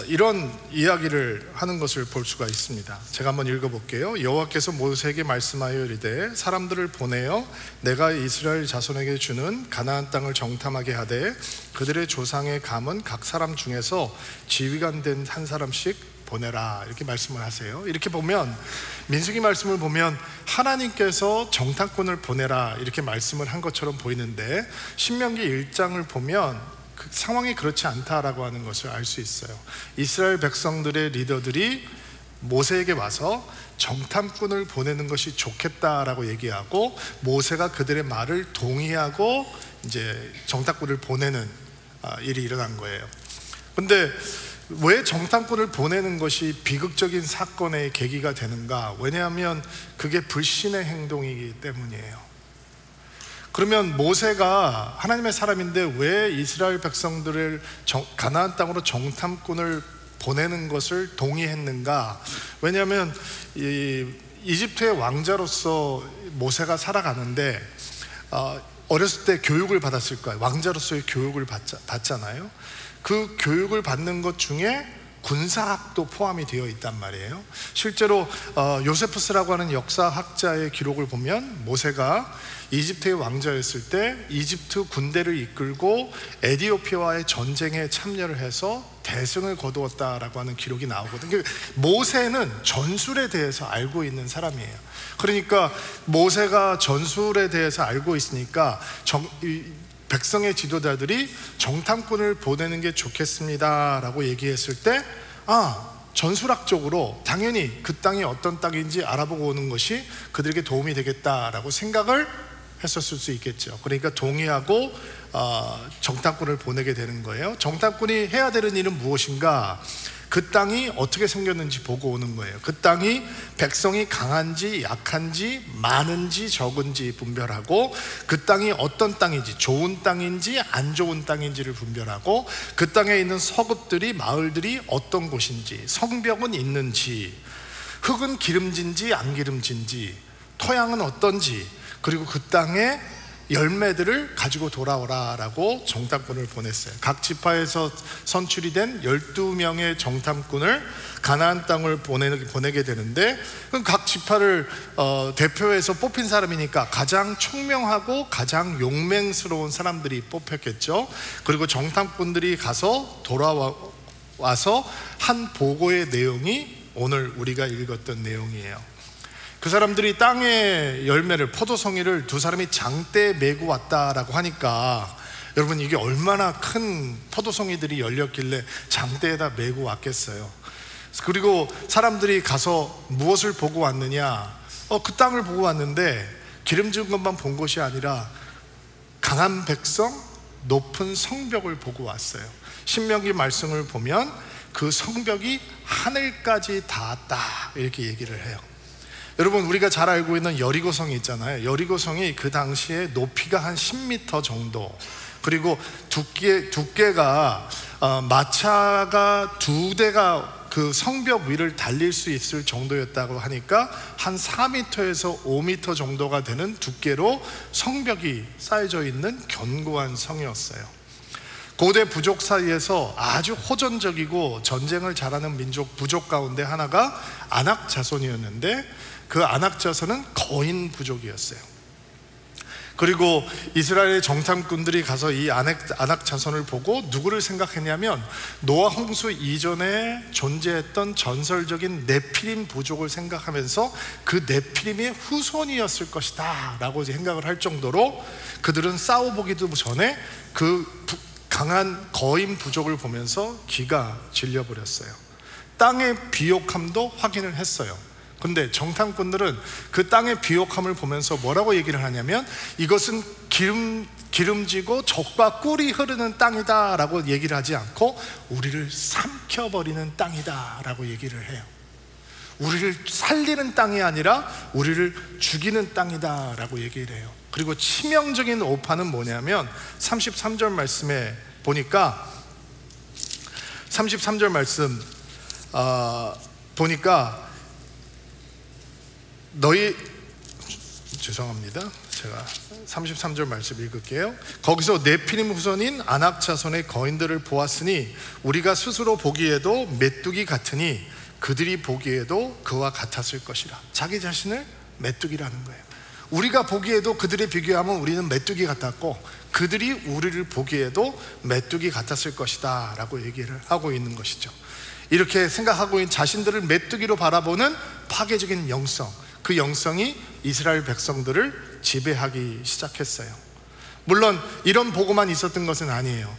이런 이야기를 하는 것을 볼 수가 있습니다. 제가 한번 읽어볼게요. 여호와께서 모세에게 말씀하여 이르되 사람들을 보내어 내가 이스라엘 자손에게 주는 가나안 땅을 정탐하게 하되 그들의 조상의 감은 각 사람 중에서 지휘관 된 한 사람씩 보내라, 이렇게 말씀을 하세요. 이렇게 보면 민수기 말씀을 보면 하나님께서 정탐꾼을 보내라 이렇게 말씀을 한 것처럼 보이는데, 신명기 1장을 보면 그 상황이 그렇지 않다라고 하는 것을 알 수 있어요. 이스라엘 백성들의 리더들이 모세에게 와서 정탐꾼을 보내는 것이 좋겠다라고 얘기하고, 모세가 그들의 말을 동의하고 이제 정탐꾼을 보내는 일이 일어난 거예요. 근데 왜 정탐꾼을 보내는 것이 비극적인 사건의 계기가 되는가? 왜냐하면 그게 불신의 행동이기 때문이에요. 그러면 모세가 하나님의 사람인데 왜 이스라엘 백성들을 가나안 땅으로 정탐꾼을 보내는 것을 동의했는가? 왜냐하면 이집트의 왕자로서 모세가 살아가는데 어렸을 때 교육을 받았을 거예요. 왕자로서의 교육을 받잖아요. 그 교육을 받는 것 중에 군사학도 포함이 되어 있단 말이에요. 실제로 요세푸스라고 하는 역사학자의 기록을 보면 모세가 이집트의 왕자였을 때 이집트 군대를 이끌고 에티오피아와의 전쟁에 참여를 해서 대승을 거두었다라고 하는 기록이 나오거든요. 모세는 전술에 대해서 알고 있는 사람이에요. 그러니까 모세가 전술에 대해서 알고 있으니까 백성의 지도자들이 정탐꾼을 보내는 게 좋겠습니다 라고 얘기했을 때 전술학적으로 당연히 그 땅이 어떤 땅인지 알아보고 오는 것이 그들에게 도움이 되겠다라고 생각을 했었을 수 있겠죠. 그러니까 동의하고 정탐꾼을 보내게 되는 거예요. 정탐꾼이 해야 되는 일은 무엇인가? 그 땅이 어떻게 생겼는지 보고 오는 거예요. 그 땅이 백성이 강한지 약한지 많은지 적은지 분별하고, 그 땅이 어떤 땅인지, 좋은 땅인지 안 좋은 땅인지를 분별하고, 그 땅에 있는 서급들이, 마을들이 어떤 곳인지, 성벽은 있는지, 흙은 기름진지 안 기름진지, 토양은 어떤지, 그리고 그 땅에 열매들을 가지고 돌아오라 라고 정탐꾼을 보냈어요. 각 지파에서 선출이 된 12명의 정탐꾼을 가나안 땅을 보내게 되는데, 각 지파를 대표해서 뽑힌 사람이니까 가장 총명하고 가장 용맹스러운 사람들이 뽑혔겠죠. 그리고 정탐꾼들이 가서 돌아와서 한 보고의 내용이 오늘 우리가 읽었던 내용이에요. 그 사람들이 땅의 열매를, 포도송이를 두 사람이 장대에 메고 왔다라고 하니까, 여러분 이게 얼마나 큰 포도송이들이 열렸길래 장대에다 메고 왔겠어요. 그리고 사람들이 가서 무엇을 보고 왔느냐? 그 땅을 보고 왔는데 기름진 것만 본 것이 아니라 강한 백성, 높은 성벽을 보고 왔어요. 신명기 말씀을 보면 그 성벽이 하늘까지 닿았다 이렇게 얘기를 해요. 여러분 우리가 잘 알고 있는 여리고성이 있잖아요. 여리고성이 그 당시에 높이가 한 10m 정도, 그리고 두께가 마차가 2대가 그 성벽 위를 달릴 수 있을 정도였다고 하니까 한 4m에서 5m 정도가 되는 두께로 성벽이 쌓여져 있는 견고한 성이었어요. 고대 부족 사이에서 아주 호전적이고 전쟁을 잘하는 부족 가운데 하나가 아낙 자손이었는데, 그 아낙 자손은 거인 부족이었어요. 그리고 이스라엘의 정탐꾼들이 가서 이 아낙 자손을 보고 누구를 생각했냐면 노아 홍수 이전에 존재했던 전설적인 네피림 부족을 생각하면서 그 네피림의 후손이었을 것이다 라고 생각을 할 정도로, 그들은 싸워보기도 전에 그 강한 거인 부족을 보면서 기가 질려버렸어요. 땅의 비옥함도 확인을 했어요. 근데 정탐꾼들은 그 땅의 비옥함을 보면서 뭐라고 얘기를 하냐면, 이것은 기름지고 젖과 꿀이 흐르는 땅이다 라고 얘기를 하지 않고 우리를 삼켜버리는 땅이다 라고 얘기를 해요. 우리를 살리는 땅이 아니라 우리를 죽이는 땅이다 라고 얘기를 해요. 그리고 치명적인 오판은 뭐냐면 33절 말씀에 보니까 33절 말씀 보니까 죄송합니다. 제가 33절 말씀 읽을게요. 거기서 네피림 후손인 아낙 자손의 거인들을 보았으니 우리가 스스로 보기에도 메뚜기 같으니 그들이 보기에도 그와 같았을 것이라. 자기 자신을 메뚜기라는 거예요. 우리가 보기에도 그들에 비교하면 우리는 메뚜기 같았고 그들이 우리를 보기에도 메뚜기 같았을 것이다 라고 얘기를 하고 있는 것이죠. 이렇게 생각하고 있는 자신들을 메뚜기로 바라보는 파괴적인 영성, 그 영성이 이스라엘 백성들을 지배하기 시작했어요. 물론 이런 보고만 있었던 것은 아니에요.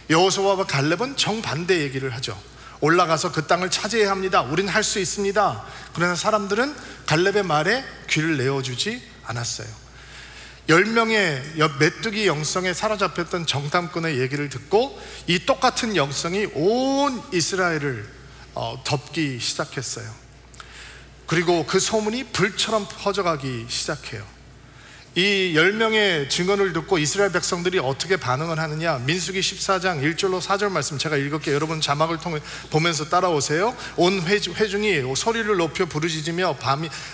여호수아와 갈렙은 정반대 얘기를 하죠. 올라가서 그 땅을 차지해야 합니다. 우린 할 수 있습니다. 그러나 사람들은 갈렙의 말에 귀를 내어주지 않았어요. 10명의 메뚜기 영성에 사로잡혔던 정탐꾼의 얘기를 듣고 이 똑같은 영성이 온 이스라엘을 덮기 시작했어요. 그리고 그 소문이 불처럼 퍼져가기 시작해요. 이 10명의 증언을 듣고 이스라엘 백성들이 어떻게 반응을 하느냐, 민수기 14장 1절로 4절 말씀 제가 읽을게요. 여러분 자막을 통해 보면서 따라오세요. 온 회중이 소리를 높여 부르짖으며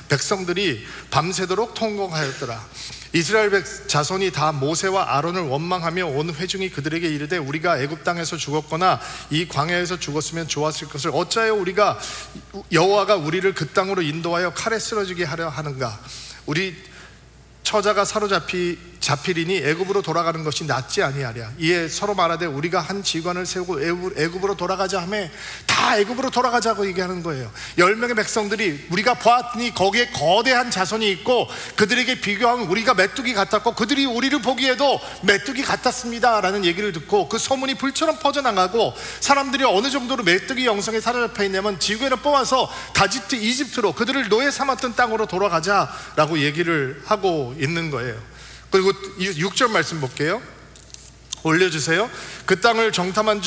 백성들이 밤새도록 통곡하였더라. 이스라엘 자손이 다 모세와 아론을 원망하며 온 회중이 그들에게 이르되 우리가 애굽 땅에서 죽었거나 이 광야에서 죽었으면 좋았을 것을 어찌하여 우리가 여호와가 우리를 그 땅으로 인도하여 칼에 쓰러지게 하려 하는가. 우리 처자가 잡히리니 애굽으로 돌아가는 것이 낫지 아니하랴. 이에 서로 말하되 우리가 한 지관을 세우고 애굽으로 돌아가자 하매 다 애굽으로 돌아가자고 얘기하는 거예요. 10명의 백성들이 우리가 보았더니 거기에 거대한 자손이 있고 그들에게 비교하면 우리가 메뚜기 같았고 그들이 우리를 보기에도 메뚜기 같았습니다 라는 얘기를 듣고 그 소문이 불처럼 퍼져나가고 사람들이 어느 정도로 메뚜기 영성에 사로잡혀 있냐면 지구에는 뽑아서 가집트 이집트로 그들을 노예 삼았던 땅으로 돌아가자라고 얘기를 하고 있는 거예요. 그리고 6절 말씀 볼게요. 올려주세요. 그 땅을 정탐한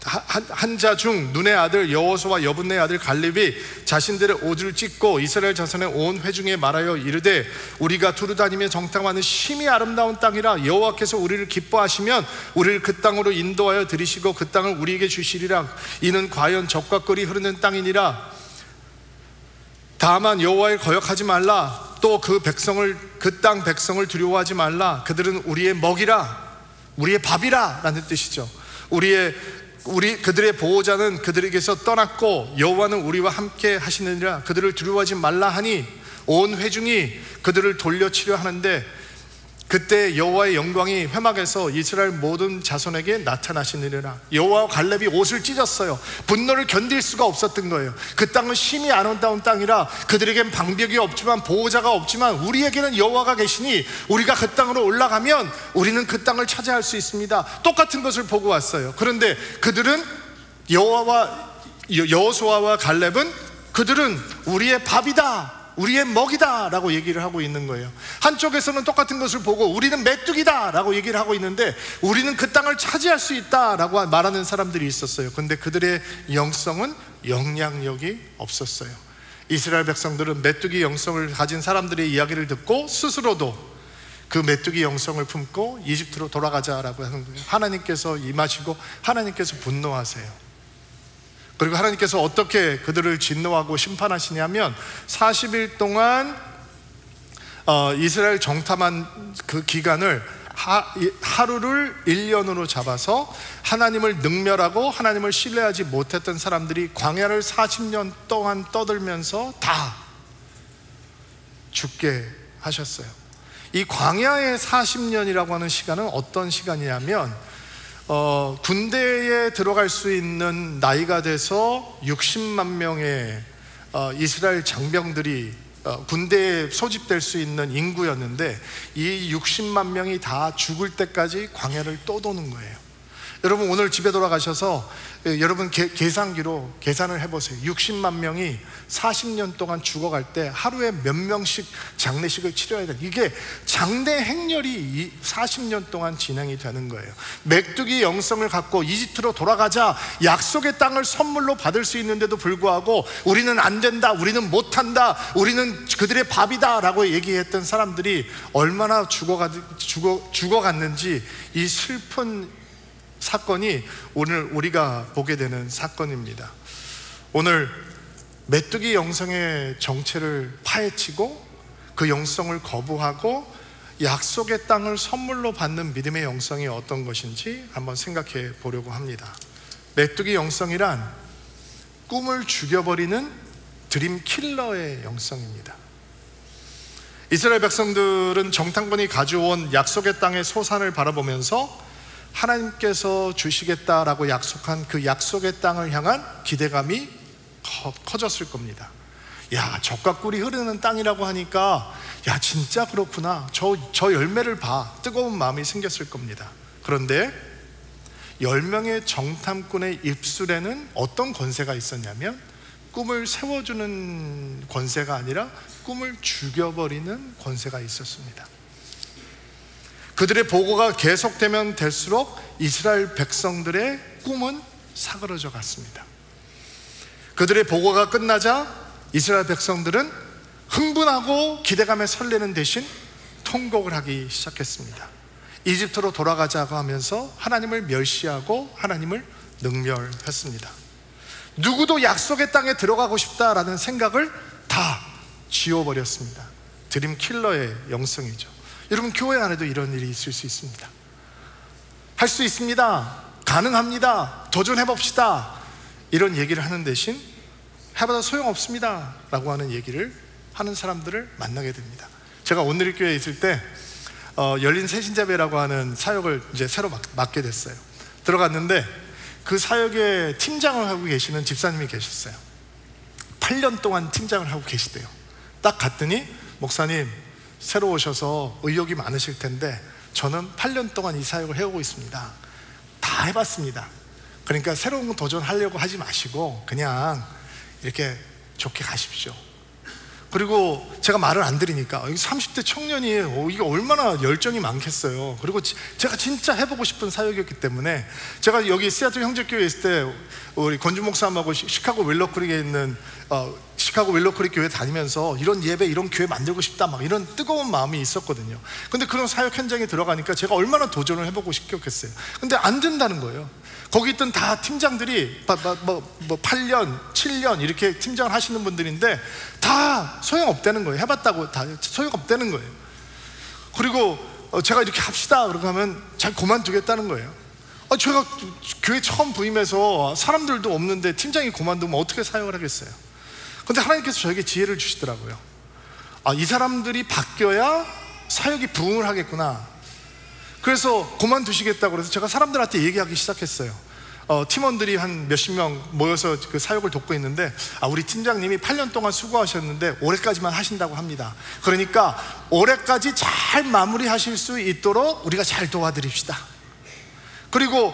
한 자 중 눈의 아들 여호수아와 여분의 아들 갈렙이 자신들의 옷을 찢고 이스라엘 자손의 온 회중에 말하여 이르되 우리가 두루다니며 정탐하는 심히 아름다운 땅이라 여호와께서 우리를 기뻐하시면 우리를 그 땅으로 인도하여 들이시고 그 땅을 우리에게 주시리라. 이는 과연 젖과 꿀이 흐르는 땅이니라. 다만 여호와를 거역하지 말라. 또 그 땅 백성을 두려워하지 말라. 그들은 우리의 먹이라, 우리의 밥이라 라는 뜻이죠. 그들의 보호자는 그들에게서 떠났고 여호와는 우리와 함께 하시느니라. 그들을 두려워하지 말라 하니 온 회중이 그들을 돌려치려 하는데 그때 여호와의 영광이 회막에서 이스라엘 모든 자손에게 나타나시느니라. 여호와와 갈렙이 옷을 찢었어요. 분노를 견딜 수가 없었던 거예요. 그 땅은 심히 아름다운 땅이라 그들에겐 방벽이 없지만 보호자가 없지만 우리에게는 여호와가 계시니 우리가 그 땅으로 올라가면 우리는 그 땅을 차지할 수 있습니다. 똑같은 것을 보고 왔어요. 그런데 그들은 여호수아와 갈렙은 그들은 우리의 밥이다, 우리의 먹이다 라고 얘기를 하고 있는 거예요. 한쪽에서는 똑같은 것을 보고 우리는 메뚜기다 라고 얘기를 하고 있는데 우리는 그 땅을 차지할 수 있다 라고 말하는 사람들이 있었어요. 근데 그들의 영성은 영향력이 없었어요. 이스라엘 백성들은 메뚜기 영성을 가진 사람들의 이야기를 듣고 스스로도 그 메뚜기 영성을 품고 이집트로 돌아가자라고 하는 거예요. 하나님께서 임하시고 하나님께서 분노하세요. 그리고 하나님께서 어떻게 그들을 진노하고 심판하시냐면 40일 동안 이스라엘 정탐한 그 기간을 하루를 1년으로 잡아서 하나님을 능멸하고 하나님을 신뢰하지 못했던 사람들이 광야를 40년 동안 떠들면서 다 죽게 하셨어요. 이 광야의 40년이라고 하는 시간은 어떤 시간이냐면 군대에 들어갈 수 있는 나이가 돼서 60만 명의 이스라엘 장병들이 군대에 소집될 수 있는 인구였는데 이 60만 명이 다 죽을 때까지 광야를 또 도는 거예요. 여러분 오늘 집에 돌아가셔서 여러분 계산기로 계산을 해보세요. 60만 명이 40년 동안 죽어갈 때 하루에 몇 명씩 장례식을 치러야 돼. 이게 장례 행렬이 40년 동안 진행이 되는 거예요. 메뚜기 영성을 갖고 이집트로 돌아가자 약속의 땅을 선물로 받을 수 있는데도 불구하고 우리는 안 된다, 우리는 못한다, 우리는 그들의 밥이다 라고 얘기했던 사람들이 얼마나 죽어갔는지 이 슬픈 사건이 오늘 우리가 보게 되는 사건입니다. 오늘 메뚜기 영성의 정체를 파헤치고 그 영성을 거부하고 약속의 땅을 선물로 받는 믿음의 영성이 어떤 것인지 한번 생각해 보려고 합니다. 메뚜기 영성이란 꿈을 죽여버리는 드림킬러의 영성입니다. 이스라엘 백성들은 정탐꾼이 가져온 약속의 땅의 소산을 바라보면서 하나님께서 주시겠다라고 약속한 그 약속의 땅을 향한 기대감이 커졌을 겁니다. 야, 젖과 꿀이 흐르는 땅이라고 하니까 야, 진짜 그렇구나. 저 열매를 봐. 뜨거운 마음이 생겼을 겁니다. 그런데 10명의 정탐꾼의 입술에는 어떤 권세가 있었냐면 꿈을 세워주는 권세가 아니라 꿈을 죽여버리는 권세가 있었습니다. 그들의 보고가 계속되면 될수록 이스라엘 백성들의 꿈은 사그러져 갔습니다. 그들의 보고가 끝나자 이스라엘 백성들은 흥분하고 기대감에 설레는 대신 통곡을 하기 시작했습니다. 이집트로 돌아가자고 하면서 하나님을 멸시하고 하나님을 능멸했습니다. 누구도 약속의 땅에 들어가고 싶다라는 생각을 다 지워버렸습니다. 드림 킬러의 영성이죠. 여러분, 교회 안에도 이런 일이 있을 수 있습니다. 할 수 있습니다, 가능합니다, 도전해봅시다, 이런 얘기를 하는 대신 해봐도 소용없습니다 라고 하는 얘기를 하는 사람들을 만나게 됩니다. 제가 온누리교회에 있을 때 열린 새신자배라고 하는 사역을 이제 새로 맡게 됐어요. 들어갔는데 그 사역의 팀장을 하고 계시는 집사님이 계셨어요. 8년 동안 팀장을 하고 계시대요. 딱 갔더니, 목사님 새로 오셔서 의욕이 많으실 텐데 저는 8년 동안 이 사역을 해오고 있습니다. 다 해봤습니다. 그러니까 새로운 거 도전하려고 하지 마시고 그냥 이렇게 좋게 가십시오. 그리고 제가 말을 안 들으니까, 30대 청년이 이게 얼마나 열정이 많겠어요. 그리고 제가 진짜 해보고 싶은 사역이었기 때문에, 제가 여기 시애틀 형제교회에 있을 때 우리 건주 목사님하고 시카고 윌로크릭에 있는 시카고 윌로크릭 교회 다니면서 이런 예배, 이런 교회 만들고 싶다, 막 이런 뜨거운 마음이 있었거든요. 근데 그런 사역 현장에 들어가니까 제가 얼마나 도전을 해보고 싶겠어요. 근데 안 된다는 거예요. 거기 있던 다 팀장들이 8년, 7년 이렇게 팀장을 하시는 분들인데 다 소용없다는 거예요. 해봤다고 다 소용없다는 거예요. 그리고 제가 이렇게 합시다 그러고 하면 잘 그만두겠다는 거예요. 제가 교회 처음 부임해서 사람들도 없는데 팀장이 그만두면 어떻게 사역을 하겠어요. 근데 하나님께서 저에게 지혜를 주시더라고요. 이 사람들이 바뀌어야 사역이 부흥을 하겠구나. 그래서 그만두시겠다고 그래서 제가 사람들한테 얘기하기 시작했어요. 팀원들이 한 몇십 명 모여서 그 사역을 돕고 있는데, 우리 팀장님이 8년 동안 수고하셨는데 올해까지만 하신다고 합니다. 그러니까 올해까지 잘 마무리하실 수 있도록 우리가 잘 도와드립시다. 그리고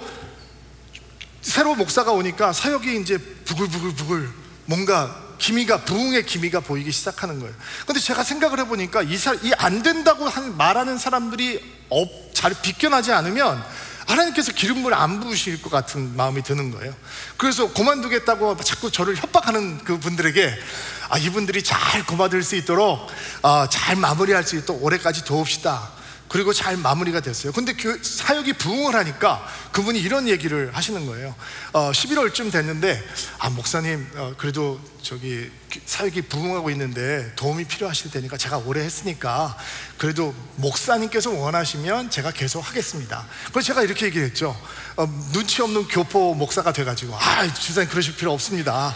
새로 목사가 오니까 사역이 이제 부글부글 뭔가 기미가, 부흥의 기미가 보이기 시작하는 거예요. 근데 제가 생각을 해보니까 이 안 된다고 말하는 사람들이 잘 비껴나지 않으면 하나님께서 기름을 안 부으실 것 같은 마음이 드는 거예요. 그래서 그만두겠다고 자꾸 저를 협박하는 그 분들에게 이분들이 잘 그만둘 수 있도록 잘 마무리할 수 있도록 올해까지 도웁시다. 그리고 잘 마무리가 됐어요. 근데 사역이 부흥을 하니까 그분이 이런 얘기를 하시는 거예요. 11월쯤 됐는데, 목사님 그래도 저기 사역이 부흥하고 있는데 도움이 필요하실 테니까 제가 오래 했으니까 그래도 목사님께서 원하시면 제가 계속 하겠습니다. 그래서 제가 이렇게 얘기했죠. 눈치 없는 교포 목사가 돼가지고, 집사님 그러실 필요 없습니다.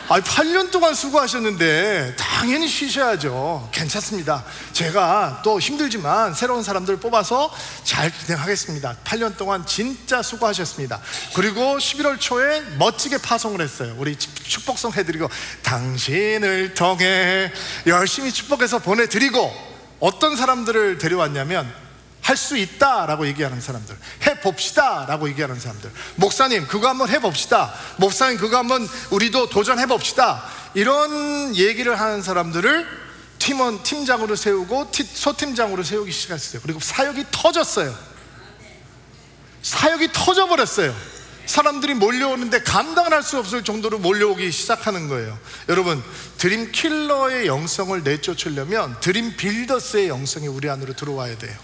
8년 동안 수고하셨는데 당연히 쉬셔야죠. 괜찮습니다. 제가 또 힘들지만 새로운 사람들 뽑아서 잘 진행하겠습니다. 8년 동안 진짜 수고하셨습니다. 그리고 11월 초에 멋지게 파송을 했어요. 우리 축복송 해드리고, 당신을 통해 열심히 축복해서 보내드리고, 어떤 사람들을 데려왔냐면 할 수 있다라고 얘기하는 사람들, 해봅시다 라고 얘기하는 사람들, 목사님 그거 한번 해봅시다, 목사님 그거 한번 우리도 도전해봅시다, 이런 얘기를 하는 사람들을 팀장으로 세우고 소팀장으로 세우기 시작했어요. 그리고 사역이 터졌어요. 사역이 터져버렸어요. 사람들이 몰려오는데 감당을 할 수 없을 정도로 몰려오기 시작하는 거예요. 여러분, 드림 킬러의 영성을 내쫓으려면 드림 빌더스의 영성이 우리 안으로 들어와야 돼요.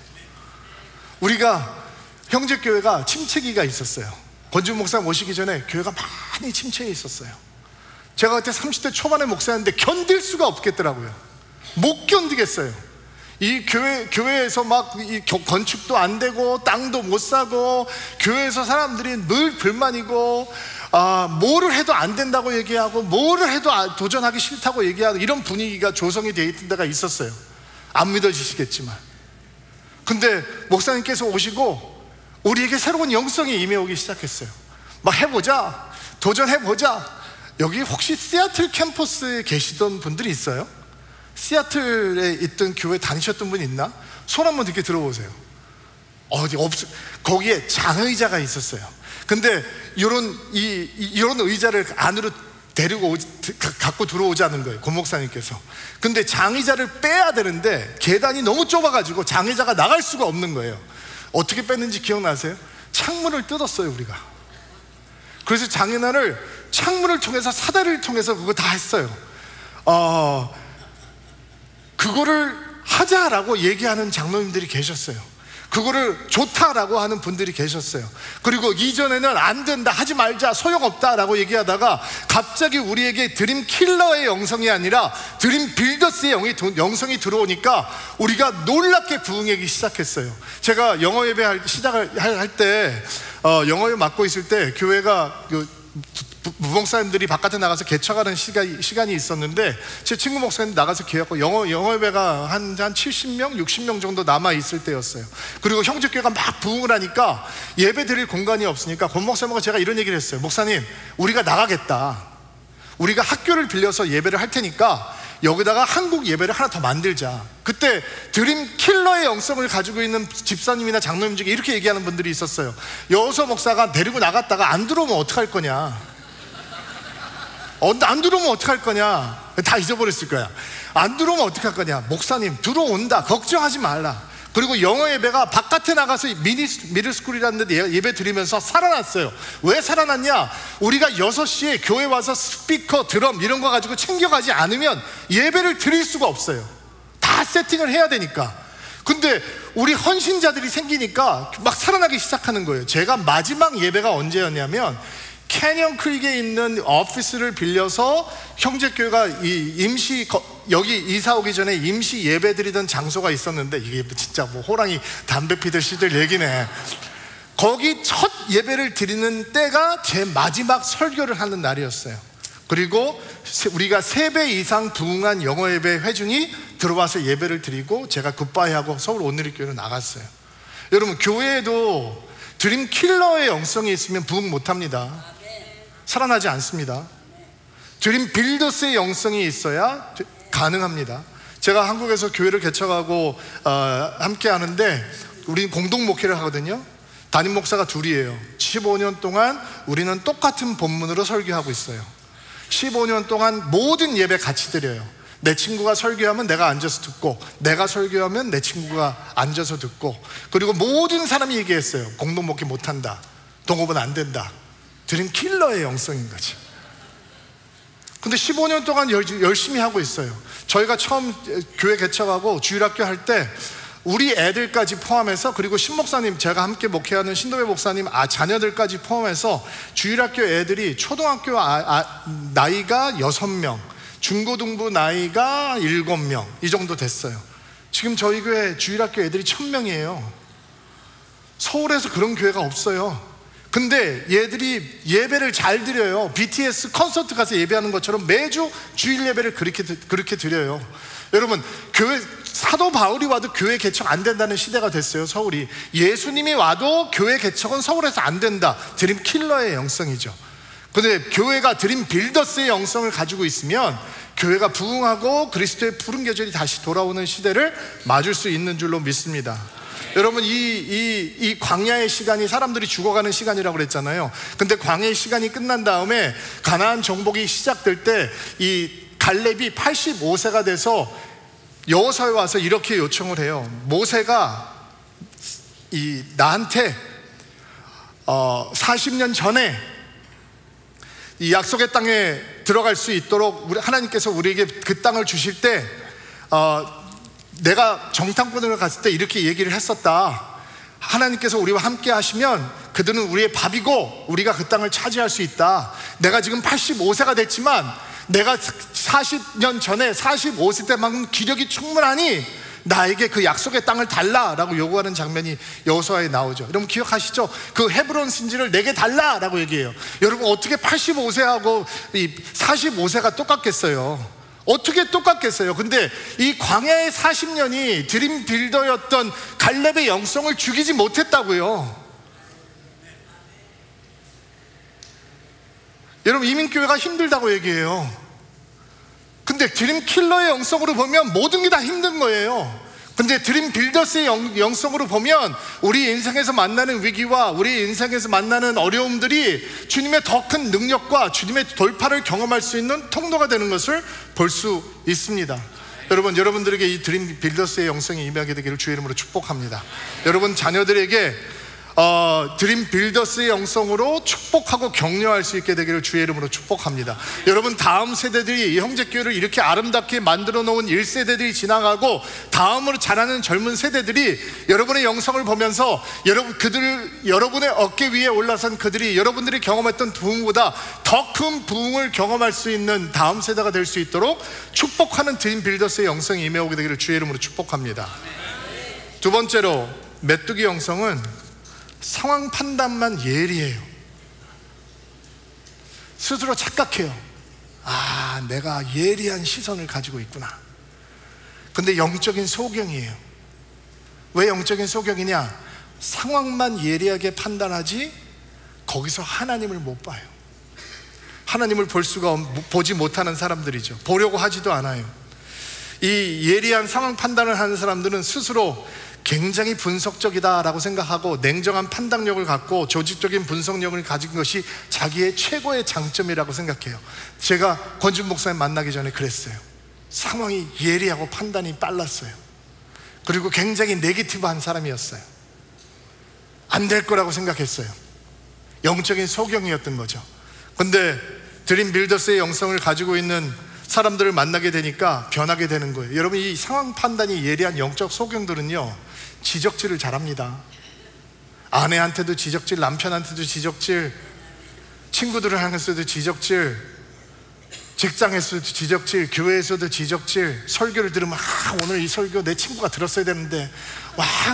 우리가 형제교회가 침체기가 있었어요. 권준 목사 모시기 전에 교회가 많이 침체해 있었어요. 제가 그때 30대 초반의 목사였는데 견딜 수가 없겠더라고요. 못 견디겠어요. 이 교회에서 막 건축도 안 되고 땅도 못 사고, 교회에서 사람들이 늘 불만이고, 뭐를 해도 안 된다고 얘기하고, 뭐를 해도 도전하기 싫다고 얘기하고, 이런 분위기가 조성이 되어 있던 데가 있었어요. 안 믿어지시겠지만. 근데 목사님께서 오시고 우리에게 새로운 영성이 임해오기 시작했어요. 막 해보자, 도전해보자. 여기 혹시 시애틀 캠퍼스에 계시던 분들이 있어요? 시애틀에 있던 교회 다니셨던 분 있나? 손 한번 이렇게 들어보세요. 거기에 장의자가 있었어요. 근데 이런 의자를 안으로 갖고 들어오자는 거예요, 고 목사님께서. 근데 장의자를 빼야 되는데 계단이 너무 좁아가지고 장의자가 나갈 수가 없는 거예요. 어떻게 뺐는지 기억나세요? 창문을 뜯었어요, 우리가. 그래서 장인어른을 창문을 통해서, 사다리를 통해서 그거 다 했어요. 그거를 하자라고 얘기하는 장로님들이 계셨어요. 그거를 좋다라고 하는 분들이 계셨어요. 그리고 이전에는 안 된다, 하지 말자, 소용없다라고 얘기하다가 갑자기 우리에게 드림 킬러의 영성이 아니라 드림 빌더스의 영성이 들어오니까 우리가 놀랍게 부응하기 시작했어요. 제가 영어 예배 시작을 할 때 영어 예배 맡고 있을 때 교회가 부목사님들이 바깥에 나가서 개척하는 시간이 있었는데 제 친구 목사님 나가서 개혁하고 영어 예배가 한 70명, 60명 정도 남아 있을 때였어요. 그리고 형제교회가 막 부흥을 하니까 예배 드릴 공간이 없으니까 권 목사님과 제가 이런 얘기를 했어요. 목사님, 우리가 나가겠다. 우리가 학교를 빌려서 예배를 할 테니까 여기다가 한국 예배를 하나 더 만들자. 그때 드림 킬러의 영성을 가지고 있는 집사님이나 장로님 중에 이렇게 얘기하는 분들이 있었어요. 여호서 목사가 데리고 나갔다가 안 들어오면 어떡할 거냐, 안 들어오면 어떡할 거냐, 다 잊어버렸을 거야. 안 들어오면 어떡할 거냐, 목사님 들어온다, 걱정하지 말라. 그리고 영어 예배가 바깥에 나가서 미들스쿨이라는 데 예배 드리면서 살아났어요. 왜 살아났냐? 우리가 6시에 교회 와서 스피커, 드럼 이런 거 가지고 챙겨가지 않으면 예배를 드릴 수가 없어요. 다 세팅을 해야 되니까. 근데 우리 헌신자들이 생기니까 막 살아나기 시작하는 거예요. 제가 마지막 예배가 언제였냐면 캐년 크릭에 있는 오피스를 빌려서 형제교회가 여기 이사 오기 전에 임시 예배 드리던 장소가 있었는데, 이게 진짜 뭐 호랑이 담배 피듯이들 얘기네. 거기 첫 예배를 드리는 때가 제 마지막 설교를 하는 날이었어요. 그리고 우리가 3배 이상 부흥한 영어 예배 회중이 들어와서 예배를 드리고 제가 굿바이하고 서울 온누리교회로 나갔어요. 여러분, 교회에도 드림 킬러의 영성이 있으면 부흥 못합니다. 살아나지 않습니다. 드림 빌더스의 영성이 있어야 가능합니다. 제가 한국에서 교회를 개척하고 함께 하는데 우리는 공동 목회를 하거든요. 담임 목사가 둘이에요. 15년 동안 우리는 똑같은 본문으로 설교하고 있어요. 15년 동안 모든 예배 같이 드려요. 내 친구가 설교하면 내가 앉아서 듣고, 내가 설교하면 내 친구가 앉아서 듣고, 그리고 모든 사람이 얘기했어요. 공동 목회 못한다, 동업은 안 된다. 드림 킬러의 영성인 거지. 근데 15년 동안 열심히 하고 있어요. 저희가 처음 교회 개척하고 주일학교 할 때 우리 애들까지 포함해서, 그리고 신목사님, 제가 함께 목회하는 신도배 목사님 자녀들까지 포함해서 주일학교 애들이 초등학교 나이가 6명, 중고등부 나이가 7명, 이 정도 됐어요. 지금 저희 교회 주일학교 애들이 1000명이에요. 서울에서 그런 교회가 없어요. 근데 얘들이 예배를 잘 드려요. BTS 콘서트 가서 예배하는 것처럼 매주 주일 예배를 그렇게 드려요. 여러분, 교회 사도 바울이 와도 교회 개척 안 된다는 시대가 됐어요. 서울이. 예수님이 와도 교회 개척은 서울에서 안 된다. 드림 킬러의 영성이죠. 근데 교회가 드림 빌더스의 영성을 가지고 있으면 교회가 부흥하고 그리스도의 푸른 계절이 다시 돌아오는 시대를 맞을 수 있는 줄로 믿습니다. 여러분, 이 광야의 시간이 사람들이 죽어가는 시간이라고 그랬잖아요. 근데 광야의 시간이 끝난 다음에 가나안 정복이 시작될 때 이 갈렙이 85세가 돼서 여호수아에 와서 이렇게 요청을 해요. 모세가 나한테 40년 전에 이 약속의 땅에 들어갈 수 있도록 하나님께서 우리에게 그 땅을 주실 때 내가 정탐꾼으로 갔을 때 이렇게 얘기를 했었다. 하나님께서 우리와 함께 하시면 그들은 우리의 밥이고 우리가 그 땅을 차지할 수 있다. 내가 지금 85세가 됐지만 내가 40년 전에 45세 때만큼 기력이 충분하니 나에게 그 약속의 땅을 달라라고 요구하는 장면이 여호수아에 나오죠. 여러분 기억하시죠? 그 헤브론 신지를 내게 달라라고 얘기해요. 여러분, 어떻게 85세하고 45세가 똑같겠어요? 어떻게 똑같겠어요? 근데 이 광야의 40년이 드림 빌더였던 갈렙의 영성을 죽이지 못했다고요. 여러분, 이민교회가 힘들다고 얘기해요. 근데 드림 킬러의 영성으로 보면 모든 게 다 힘든 거예요. 근데 드림 빌더스의 영성으로 보면 우리 인생에서 만나는 위기와 우리 인생에서 만나는 어려움들이 주님의 더 큰 능력과 주님의 돌파를 경험할 수 있는 통로가 되는 것을 볼 수 있습니다. 여러분, 여러분들에게 이 드림 빌더스의 영성이 임하게 되기를 주의 이름으로 축복합니다. 여러분 자녀들에게 드림 빌더스의 영성으로 축복하고 격려할 수 있게 되기를 주의 이름으로 축복합니다. 여러분, 다음 세대들이 이 형제교회를 이렇게 아름답게 만들어 놓은 1세대들이 지나가고 다음으로 자라는 젊은 세대들이 여러분의 영성을 보면서 여러분의 어깨 위에 올라선 그들이 여러분들이 경험했던 부흥보다 더 큰 부흥을 경험할 수 있는 다음 세대가 될 수 있도록 축복하는 드림 빌더스의 영성이 임해오게 되기를 주의 이름으로 축복합니다. 두 번째로, 메뚜기 영성은 상황 판단만 예리해요. 스스로 착각해요. 아, 내가 예리한 시선을 가지고 있구나. 근데 영적인 소경이에요. 왜 영적인 소경이냐? 상황만 예리하게 판단하지 거기서 하나님을 못 봐요. 하나님을 보지 못하는 사람들이죠. 보려고 하지도 않아요. 이 예리한 상황 판단을 하는 사람들은 스스로 굉장히 분석적이다라고 생각하고 냉정한 판단력을 갖고 조직적인 분석력을 가진 것이 자기의 최고의 장점이라고 생각해요. 제가 권준 목사님 만나기 전에 그랬어요. 상황이 예리하고 판단이 빨랐어요. 그리고 굉장히 네거티브한 사람이었어요. 안 될 거라고 생각했어요. 영적인 소경이었던 거죠. 근데 드림 빌더스의 영성을 가지고 있는 사람들을 만나게 되니까 변하게 되는 거예요. 여러분, 이 상황 판단이 예리한 영적 소경들은요, 지적질을 잘합니다. 아내한테도 지적질, 남편한테도 지적질, 친구들을 향해서도 지적질, 직장에서도 지적질, 교회에서도 지적질. 설교를 들으면 오늘 이 설교 내 친구가 들었어야 되는데,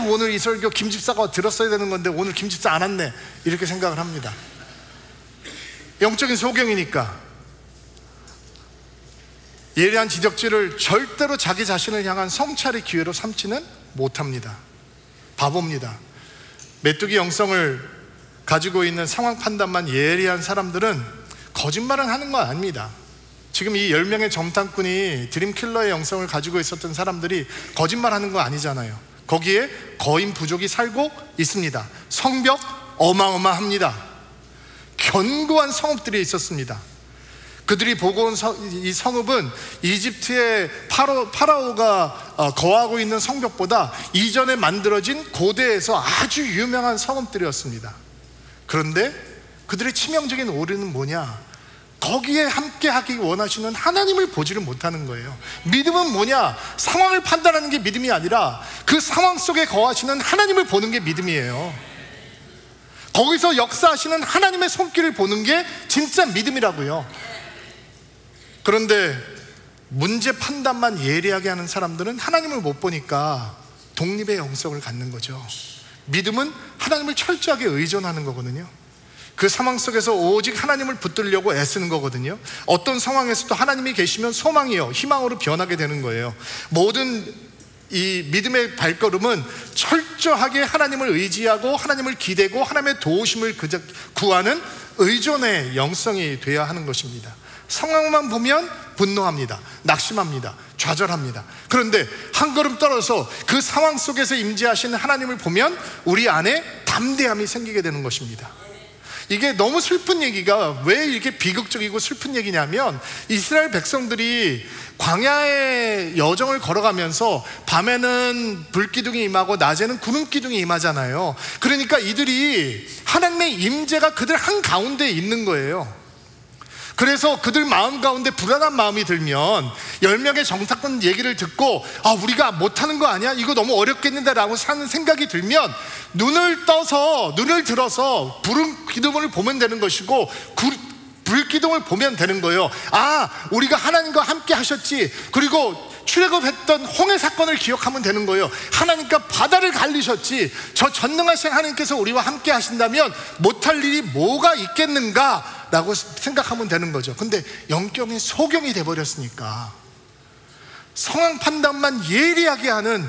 오늘 이 설교 김 집사가 들었어야 되는 건데 오늘 김 집사 안 왔네, 이렇게 생각을 합니다. 영적인 소경이니까. 예리한 지적질을 절대로 자기 자신을 향한 성찰의 기회로 삼지는 못합니다. 바보입니다. 메뚜기 영성을 가지고 있는 상황 판단만 예리한 사람들은 거짓말은 하는 거 아닙니다. 지금 이 10명의 점탐꾼이 드림킬러의 영성을 가지고 있었던 사람들이 거짓말하는 거 아니잖아요. 거기에 거인 부족이 살고 있습니다. 성벽 어마어마합니다. 견고한 성읍들이 있었습니다. 그들이 보고 온 이 성읍은 이집트의 파라오가 거하고 있는 성벽보다 이전에 만들어진 고대에서 아주 유명한 성읍들이었습니다. 그런데 그들의 치명적인 오류는 뭐냐? 거기에 함께 하기 원하시는 하나님을 보지를 못하는 거예요. 믿음은 뭐냐? 상황을 판단하는 게 믿음이 아니라 그 상황 속에 거하시는 하나님을 보는 게 믿음이에요. 거기서 역사하시는 하나님의 손길을 보는 게 진짜 믿음이라고요. 그런데 문제 판단만 예리하게 하는 사람들은 하나님을 못 보니까 독립의 영성을 갖는 거죠. 믿음은 하나님을 철저하게 의존하는 거거든요. 그 상황 속에서 오직 하나님을 붙들려고 애쓰는 거거든요. 어떤 상황에서도 하나님이 계시면 소망이요, 희망으로 변하게 되는 거예요. 모든 이 믿음의 발걸음은 철저하게 하나님을 의지하고 하나님을 기대고 하나님의 도우심을 구하는 의존의 영성이 되어야 하는 것입니다. 상황만 보면 분노합니다. 낙심합니다. 좌절합니다. 그런데 한 걸음 떨어서 그 상황 속에서 임재하시는 하나님을 보면 우리 안에 담대함이 생기게 되는 것입니다. 이게 너무 슬픈 얘기가 왜 이렇게 비극적이고 슬픈 얘기냐면, 이스라엘 백성들이 광야의 여정을 걸어가면서 밤에는 불기둥이 임하고 낮에는 구름기둥이 임하잖아요. 그러니까 이들이 하나님의 임재가 그들 한가운데 있는 거예요. 그래서 그들 마음 가운데 불안한 마음이 들면 10명의 정탐꾼 얘기를 듣고 우리가 못하는 거 아니야? 이거 너무 어렵겠는데 라고 하는 생각이 들면 눈을 들어서 불기둥을 보면 되는 것이고 불기둥을 보면 되는 거예요. 우리가 하나님과 함께 하셨지. 그리고 출애굽했던 홍해 사건을 기억하면 되는 거예요. 하나님과 바다를 갈리셨지. 저 전능하신 하나님께서 우리와 함께 하신다면 못할 일이 뭐가 있겠는가 라고 생각하면 되는 거죠. 근데 영적인 소경이 돼버렸으니까, 상황 판단만 예리하게 하는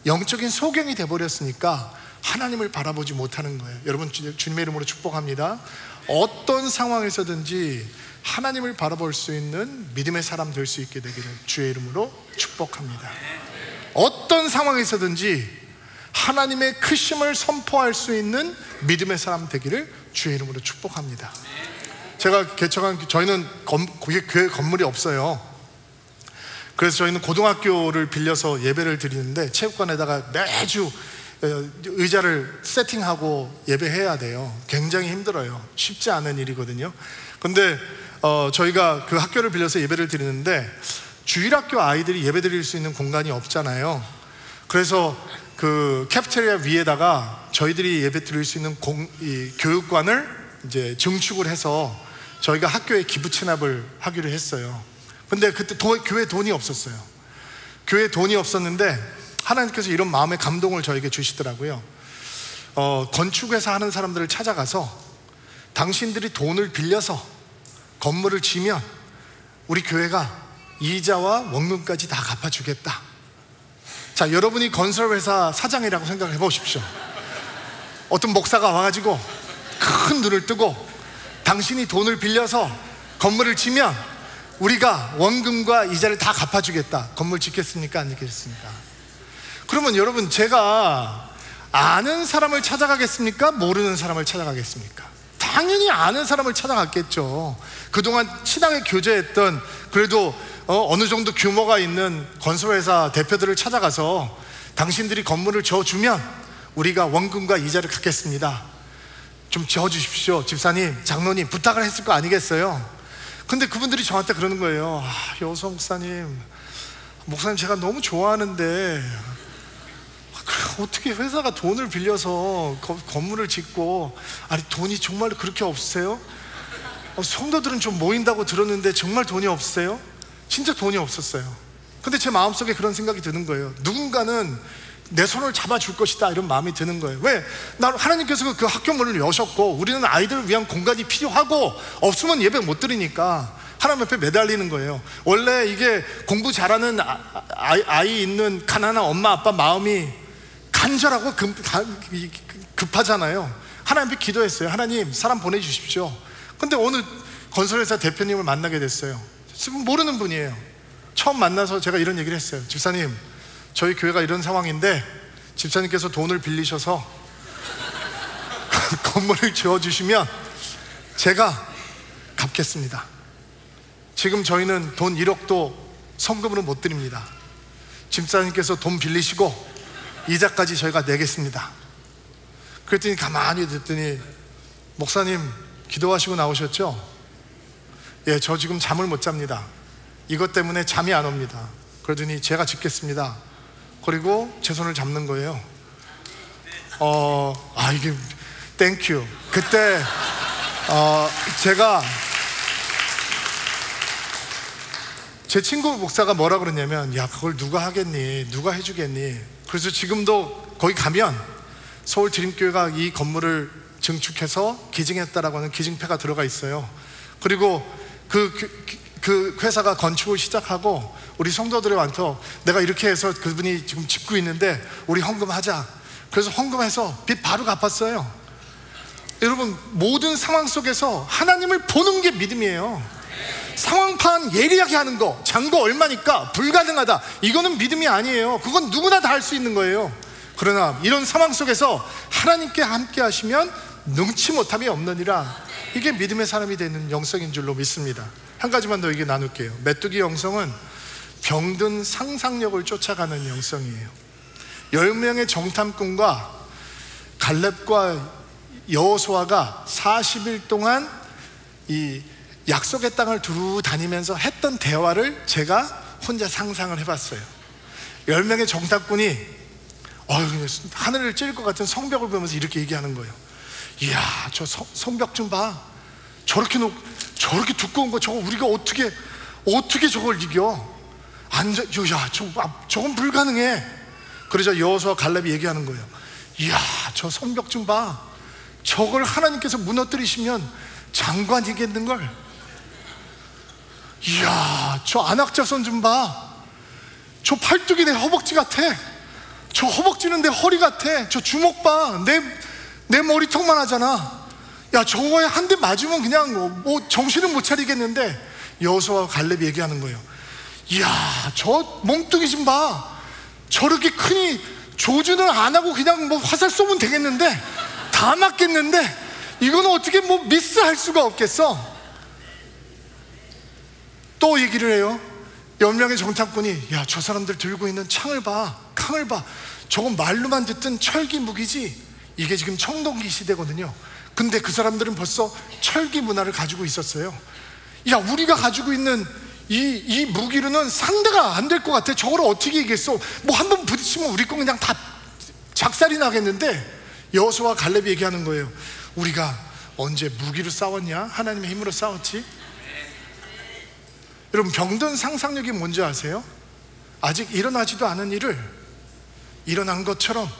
영적인 소경이 돼버렸으니까 하나님을 바라보지 못하는 거예요. 여러분, 주님의 이름으로 축복합니다. 어떤 상황에서든지 하나님을 바라볼 수 있는 믿음의 사람 될 수 있게 되기를 주의 이름으로 축복합니다. 어떤 상황에서든지 하나님의 크심을 선포할 수 있는 믿음의 사람 되기를 주의 이름으로 축복합니다. 제가 개척한, 저희는 교회 건물이 없어요. 그래서 저희는 고등학교를 빌려서 예배를 드리는데 체육관에다가 매주 의자를 세팅하고 예배해야 돼요. 굉장히 힘들어요. 쉽지 않은 일이거든요. 근데 저희가 그 학교를 빌려서 예배를 드리는데 주일학교 아이들이 예배 드릴 수 있는 공간이 없잖아요. 그래서 그 캐피테리아 위에다가 저희들이 예배 드릴 수 있는 이 교육관을 이제 증축을 해서 저희가 학교에 기부 체납을 하기로 했어요. 근데 그때 교회 돈이 없었어요. 교회 돈이 없었는데 하나님께서 이런 마음의 감동을 저에게 주시더라고요. 건축회사 하는 사람들을 찾아가서 당신들이 돈을 빌려서 건물을 지면 우리 교회가 이자와 원금까지 다 갚아주겠다. 자, 여러분이 건설회사 사장이라고 생각을 해보십시오. 어떤 목사가 와가지고 큰 눈을 뜨고 당신이 돈을 빌려서 건물을 지면 우리가 원금과 이자를 다 갚아주겠다. 건물 짓겠습니까? 안 짓겠습니까? 그러면 여러분, 제가 아는 사람을 찾아가겠습니까? 모르는 사람을 찾아가겠습니까? 당연히 아는 사람을 찾아갔겠죠. 그동안 친하게 교제했던, 그래도 어느 정도 규모가 있는 건설회사 대표들을 찾아가서 당신들이 건물을 지어주면 우리가 원금과 이자를 갚겠습니다. 좀 지어주십시오. 집사님, 장로님, 부탁을 했을 거 아니겠어요? 근데 그분들이 저한테 그러는 거예요. 여호수아 목사님 제가 너무 좋아하는데 어떻게 회사가 돈을 빌려서 건물을 짓고, 아니 돈이 정말 그렇게 없으세요? 성도들은 좀 모인다고 들었는데 정말 돈이 없으세요? 진짜 돈이 없었어요. 근데 제 마음속에 그런 생각이 드는 거예요. 누군가는 내 손을 잡아줄 것이다, 이런 마음이 드는 거예요. 왜? 하나님께서 그 학교 문을 여셨고 우리는 아이들을 위한 공간이 필요하고 없으면 예배 못 드리니까 하나님 앞에 매달리는 거예요. 원래 이게 공부 잘하는 아이 있는 가난한 엄마 아빠 마음이 간절하고 급하잖아요. 하나님 앞에 기도했어요. 하나님, 사람 보내주십시오. 근데 어느 건설회사 대표님을 만나게 됐어요. 모르는 분이에요. 처음 만나서 제가 이런 얘기를 했어요. 집사님, 저희 교회가 이런 상황인데 집사님께서 돈을 빌리셔서 건물을 지어주시면 제가 갚겠습니다. 지금 저희는 돈 1억도 성금으로 못 드립니다. 집사님께서 돈 빌리시고 이자까지 저희가 내겠습니다. 그랬더니 가만히 듣더니, 목사님 기도하시고 나오셨죠? 예, 저 지금 잠을 못 잡니다. 이것 때문에 잠이 안 옵니다. 그러더니 제가 짓겠습니다. 그리고 제 손을 잡는 거예요. 이게 땡큐. 그때 제가 제 친구 목사가 뭐라 그러냐면, 야, 그걸 누가 하겠니? 누가 해주겠니? 그래서 지금도 거기 가면 서울 드림교회가 이 건물을 증축해서 기증했다라고 하는 기증패가 들어가 있어요. 그리고 그 회사가 건축을 시작하고 우리 성도들의 완터, 내가 이렇게 해서 그분이 지금 짓고 있는데 우리 헌금하자. 그래서 헌금해서 빚 바로 갚았어요. 여러분, 모든 상황 속에서 하나님을 보는 게 믿음이에요. 상황 파악 예리하게 하는 거, 잔고 얼마니까 불가능하다, 이거는 믿음이 아니에요. 그건 누구나 다 할 수 있는 거예요. 그러나 이런 상황 속에서 하나님께 함께 하시면 능치 못함이 없느니라. 이게 믿음의 사람이 되는 영성인 줄로 믿습니다. 한 가지만 더 얘기 나눌게요. 메뚜기 영성은 병든 상상력을 쫓아가는 영성이에요. 10명의 정탐꾼과 갈렙과 여호수아가 40일 동안 이 약속의 땅을 두루 다니면서 했던 대화를 제가 혼자 상상을 해봤어요. 10명의 정탐꾼이 하늘을 찔 것 같은 성벽을 보면서 이렇게 얘기하는 거예요. 이야, 저 성벽 좀 봐. 저렇게 두꺼운 거, 저거 우리가 어떻게 저걸 이겨? 저건 불가능해. 그러자 여호수아 갈렙이 얘기하는 거예요. 이야, 저 성벽 좀 봐. 저걸 하나님께서 무너뜨리시면 장관이겠는걸. 이야, 저 안악자손 좀 봐. 저 팔뚝이 내 허벅지 같아. 저 허벅지는 내 허리 같아. 저 주먹 봐. 내 머리통만 하잖아. 야, 저거에 한 대 맞으면 그냥 정신을 못 차리겠는데, 여호수아와 갈렙이 얘기하는 거예요. 이야, 저 몸뚱이 좀 봐. 저렇게 크니 조준을 안 하고 그냥 화살 쏘면 되겠는데, 다 맞겠는데, 이거는 어떻게 미스할 수가 없겠어. 또 얘기를 해요. 10명의 정탐꾼이, 야, 저 사람들 들고 있는 창을 봐. 상을 봐. 저건 말로만 듣던 철기 무기지. 이게 지금 청동기 시대거든요. 근데 그 사람들은 벌써 철기 문화를 가지고 있었어요. 야, 우리가 가지고 있는 이 무기로는 상대가 안 될 것 같아. 저걸 어떻게 이기겠어? 뭐 한 번 부딪히면 우리 거 그냥 다 작살이 나겠는데, 여호수아와 갈렙이 얘기하는 거예요. 우리가 언제 무기로 싸웠냐? 하나님의 힘으로 싸웠지. 여러분, 병든 상상력이 뭔지 아세요? 아직 일어나지도 않은 일을 일어난 것처럼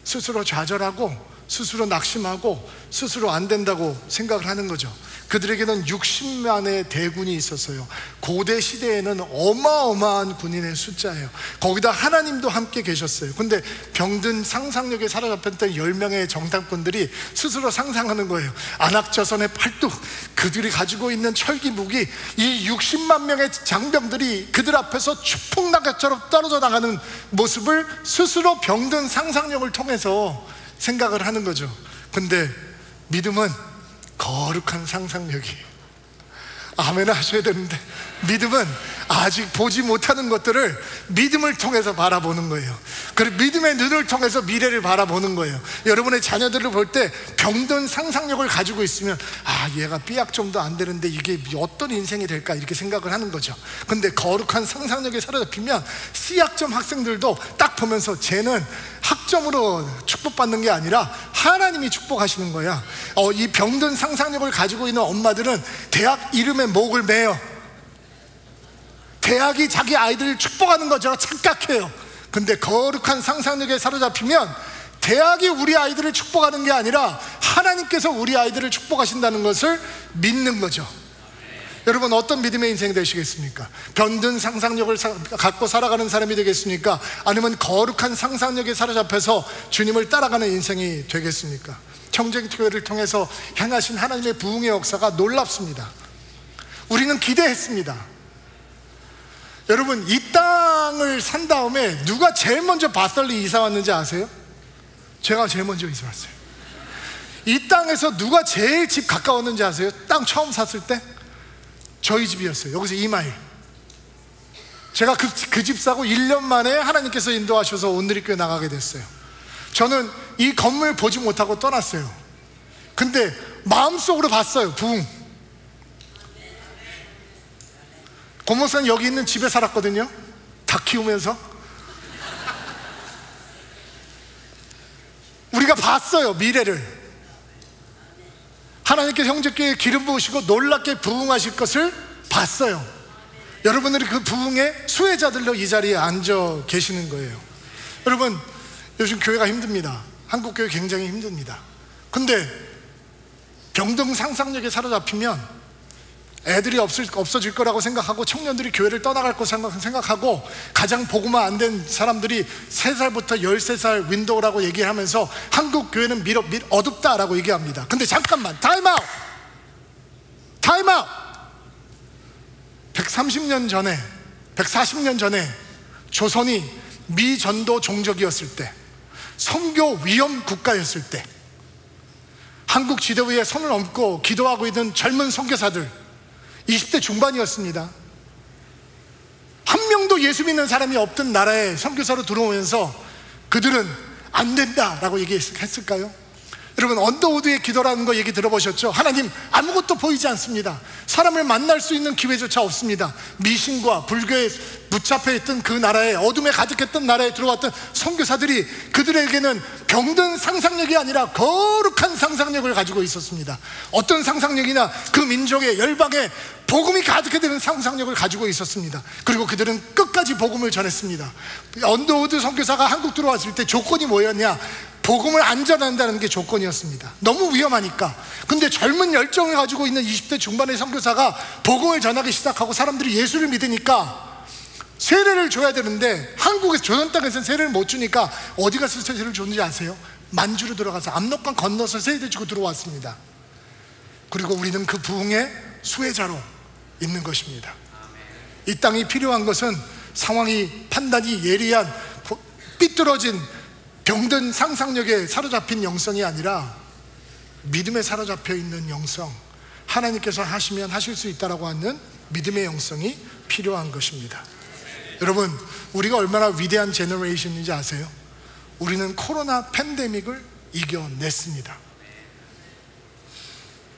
스스로 좌절하고 스스로 낙심하고 스스로 안 된다고 생각을 하는 거죠. 그들에게는 60만의 대군이 있었어요. 고대 시대에는 어마어마한 군인의 숫자예요. 거기다 하나님도 함께 계셨어요. 근데 병든 상상력에 사로잡혔던 10명의 정탐꾼들이 스스로 상상하는 거예요. 안악자선의 팔뚝, 그들이 가지고 있는 철기 무기, 이 60만 명의 장병들이 그들 앞에서 추풍낙엽처럼 떨어져 나가는 모습을 스스로 병든 상상력을 통해서 생각을 하는 거죠. 근데 믿음은 거룩한 상상력이, 아멘 하셔야 되는데, 믿음은 아직 보지 못하는 것들을 믿음을 통해서 바라보는 거예요. 그리고 믿음의 눈을 통해서 미래를 바라보는 거예요. 여러분의 자녀들을 볼 때 병든 상상력을 가지고 있으면, 아, 얘가 B학점도 안 되는데 이게 어떤 인생이 될까, 이렇게 생각을 하는 거죠. 근데 거룩한 상상력에 사로잡히면 C학점 학생들도 딱 보면서 쟤는 학점으로 축복받는 게 아니라 하나님이 축복하시는 거야. 이 병든 상상력을 가지고 있는 엄마들은 대학 이름에 목을 매요. 대학이 자기 아이들을 축복하는 것처럼 착각해요. 근데 거룩한 상상력에 사로잡히면 대학이 우리 아이들을 축복하는 게 아니라 하나님께서 우리 아이들을 축복하신다는 것을 믿는 거죠. 여러분, 어떤 믿음의 인생 되시겠습니까? 병든 상상력을 갖고 살아가는 사람이 되겠습니까? 아니면 거룩한 상상력에 사로잡혀서 주님을 따라가는 인생이 되겠습니까? 청정교회를 통해서 행하신 하나님의 부흥의 역사가 놀랍습니다. 우리는 기대했습니다. 여러분, 이 땅을 산 다음에 누가 제일 먼저 바설리 이사 왔는지 아세요? 제가 제일 먼저 이사 왔어요. 이 땅에서 누가 제일 집 가까웠는지 아세요? 땅 처음 샀을 때 저희 집이었어요. 여기서 2마일. 제가 그 집 사고 1년 만에 하나님께서 인도하셔서 온누리교회 나가게 됐어요. 저는 이 건물 보지 못하고 떠났어요. 근데 마음속으로 봤어요, 부흥. 고모선 여기 있는 집에 살았거든요. 닭 키우면서. 우리가 봤어요, 미래를. 하나님께서 형제교회에 기름 부으시고 놀랍게 부흥하실 것을 봤어요. 여러분들이 그 부흥의 수혜자들로 이 자리에 앉아 계시는 거예요. 여러분, 요즘 교회가 힘듭니다. 한국교회 굉장히 힘듭니다. 근데 병든 상상력에 사로잡히면 애들이 없어질 거라고 생각하고, 청년들이 교회를 떠나갈 거 생각하고, 가장 복음화 안 된 사람들이 3살부터 13살 윈도우라고 얘기하면서 한국 교회는 어둡다라고 얘기합니다. 근데 잠깐만, 타임아웃! 130년 전에, 140년 전에 조선이 미전도 종족이었을 때, 선교 위험 국가였을 때, 한국 지도부에 손을 얹고 기도하고 있는 젊은 선교사들 20대 중반이었습니다. 한 명도 예수 믿는 사람이 없던 나라에 선교사로 들어오면서 그들은 안 된다라고 얘기했을까요? 여러분, 언더우드의 기도라는 거 얘기 들어보셨죠? 하나님, 아무것도 보이지 않습니다. 사람을 만날 수 있는 기회조차 없습니다. 미신과 불교에 붙잡혀 있던 그 나라에, 어둠에 가득했던 나라에 들어왔던 선교사들이 그들에게는 병든 상상력이 아니라 거룩한 상상력을 가지고 있었습니다. 어떤 상상력이나 그 민족의 열방에 복음이 가득해 되는 상상력을 가지고 있었습니다. 그리고 그들은 끝까지 복음을 전했습니다. 언더우드 선교사가 한국 들어왔을 때 조건이 뭐였냐? 복음을 안 전한다는 게 조건이었습니다. 너무 위험하니까. 근데 젊은 열정을 가지고 있는 20대 중반의 선교사가 복음을 전하기 시작하고 사람들이 예수를 믿으니까 세례를 줘야 되는데, 한국에서 조선 땅에서는 세례를 못 주니까 어디 가서 세례를 줬는지 아세요? 만주로 들어가서 압록강 건너서 세례를 주고 들어왔습니다. 그리고 우리는 그 부흥의 수혜자로 있는 것입니다. 이 땅이 필요한 것은 상황이, 판단이 예리한, 삐뚤어진 병든 상상력에 사로잡힌 영성이 아니라 믿음에 사로잡혀 있는 영성, 하나님께서 하시면 하실 수 있다라고 하는 믿음의 영성이 필요한 것입니다. 여러분, 우리가 얼마나 위대한 제너레이션인지 아세요? 우리는 코로나 팬데믹을 이겨냈습니다.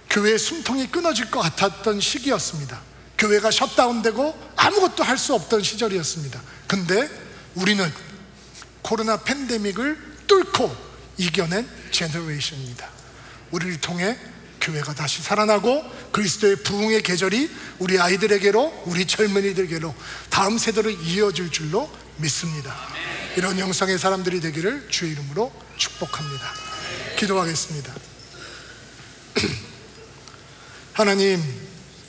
교회의 숨통이 끊어질 것 같았던 시기였습니다. 교회가 셧다운되고 아무것도 할 수 없던 시절이었습니다. 근데 우리는 코로나 팬데믹을 뚫고 이겨낸 제너레이션입니다. 우리를 통해 교회가 다시 살아나고 그리스도의 부흥의 계절이 우리 아이들에게로, 우리 젊은이들에게로 다음 세대로 이어질 줄로 믿습니다. 이런 영성의 사람들이 되기를 주의 이름으로 축복합니다. 기도하겠습니다. 하나님,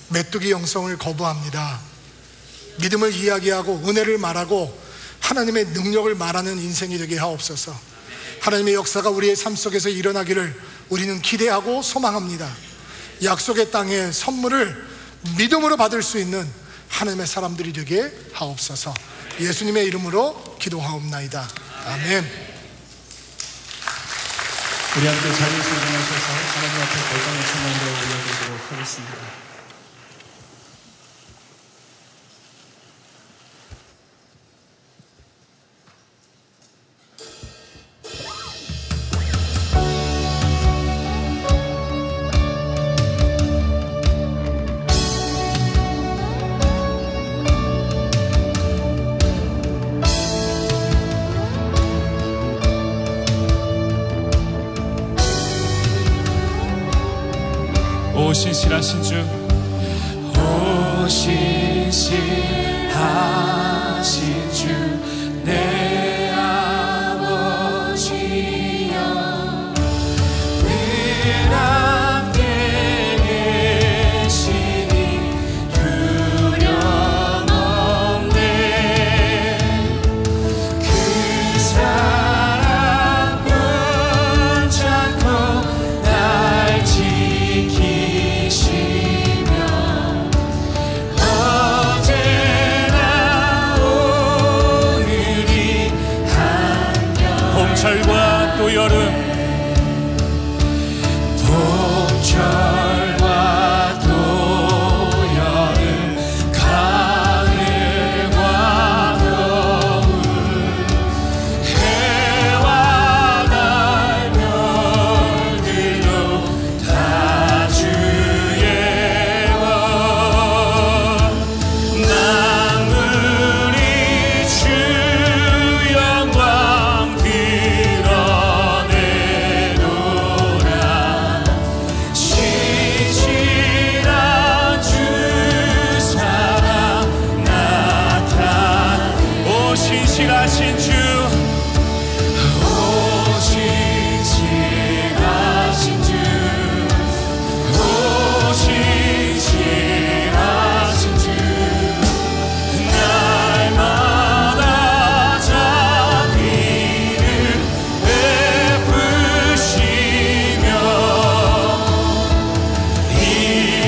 메뚜기 영성을 거부합니다. 믿음을 이야기하고 은혜를 말하고 하나님의 능력을 말하는 인생이 되게 하옵소서. 하나님의 역사가 우리의 삶 속에서 일어나기를 우리는 기대하고 소망합니다. 약속의 땅의 선물을 믿음으로 받을 수 있는 하나님의 사람들이 되게 하옵소서. 예수님의 이름으로 기도하옵나이다. 아멘. 우리 함께 자리에서 일어나셔서 하나님 앞에 걸감의 찬양으로 올려드리도록 하겠습니다. 오 신실하신 주, 오 신실하신 주, 내 아버지여, 늘 함께 계시니 두려움 없네. 그 사랑 붙잡고 날 지키시며 어제나 오늘이 한결 봄철과 또 여름, 봄철과 또 여름, 가을과 겨울, 해와 달 별들도 다 주의 것. 만물이 주 영광 드러내노라. 신실한 주 사랑 나타나. 오 신실하신 주, 오 신실하신 주, 오 신실하신 주, 날마다 자비를 베푸시며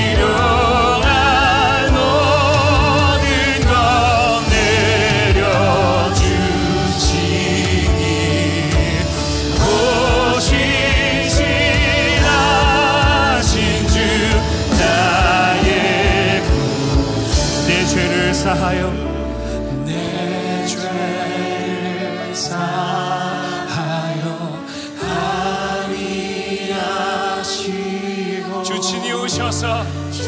일용할 모든 것 내려주시니. 오 신실하신 주, 나의 내 죄를 사하여 내 죄를 사하여 합의하시고 주 친히 오셔서 주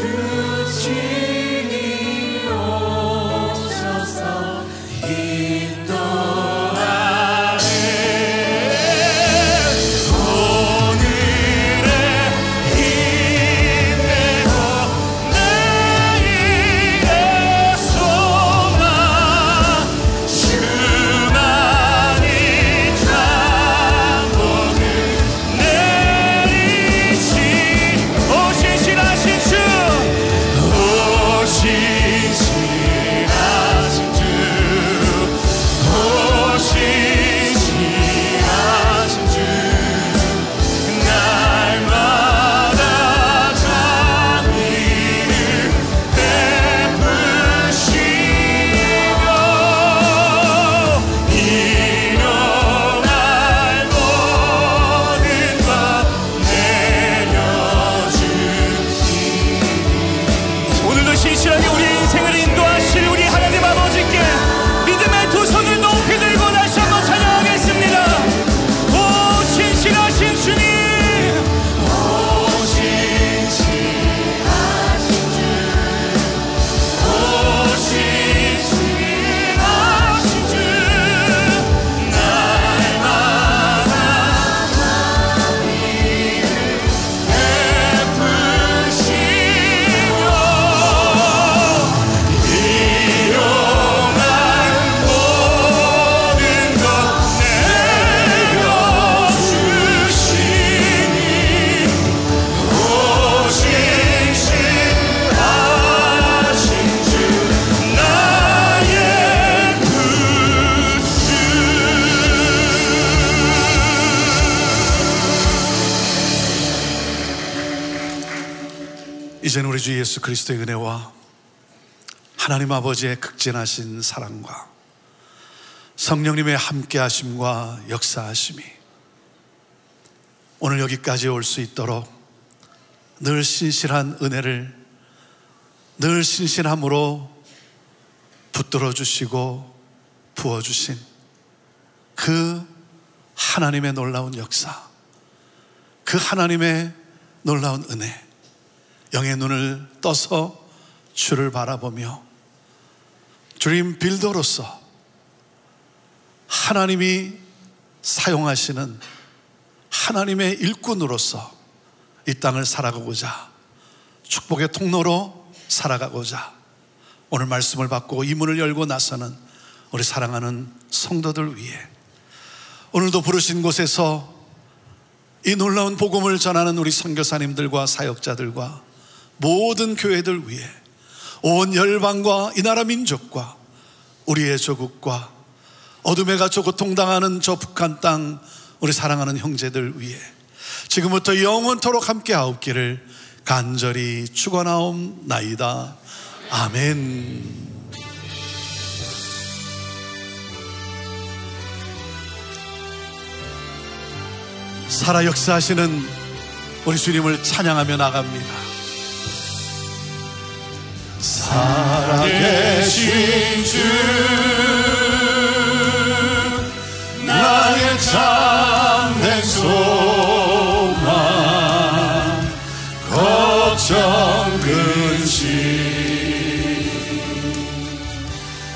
친히 오셔서 인도하네. 오늘의 힘내고 내일의 소망, 주만이 이제는 우리 주 예수 그리스도의 은혜와 하나님 아버지의 극진하신 사랑과 성령님의 함께하심과 역사하심이 오늘 여기까지 올 수 있도록 늘 신실한 은혜를 늘 신실함으로 붙들어 주시고 부어주신 그 하나님의 놀라운 역사, 그 하나님의 놀라운 은혜, 영의 눈을 떠서 주를 바라보며 드림 빌더로서 하나님이 사용하시는 하나님의 일꾼으로서 이 땅을 살아가고자, 축복의 통로로 살아가고자 오늘 말씀을 받고 이 문을 열고 나서는 우리 사랑하는 성도들 위해 오늘도 부르신 곳에서 이 놀라운 복음을 전하는 우리 선교사님들과 사역자들과 모든 교회들 위해 온 열방과 이 나라 민족과 우리의 조국과 어둠에 갇혀 고통당하는 저 북한 땅 우리 사랑하는 형제들 위해 지금부터 영원토록 함께하옵기를 간절히 축원하옵나이다. 아멘. 살아 역사하시는 우리 주님을 찬양하며 나갑니다. 살아계신 주 나의 참된 소망 걱정 근심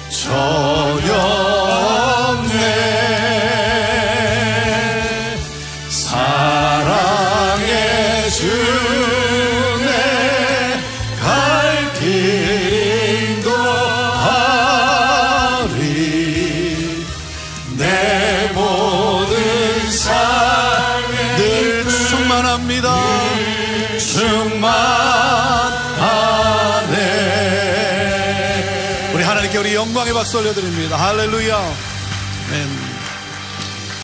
전혀 없네 사랑의 주네 갈 길 인도하리 내 모든 삶에 늘 충만합니다. 충만하네. 우리 하나님께 우리 영광의 박수 올려드립니다. 할렐루야. 아멘.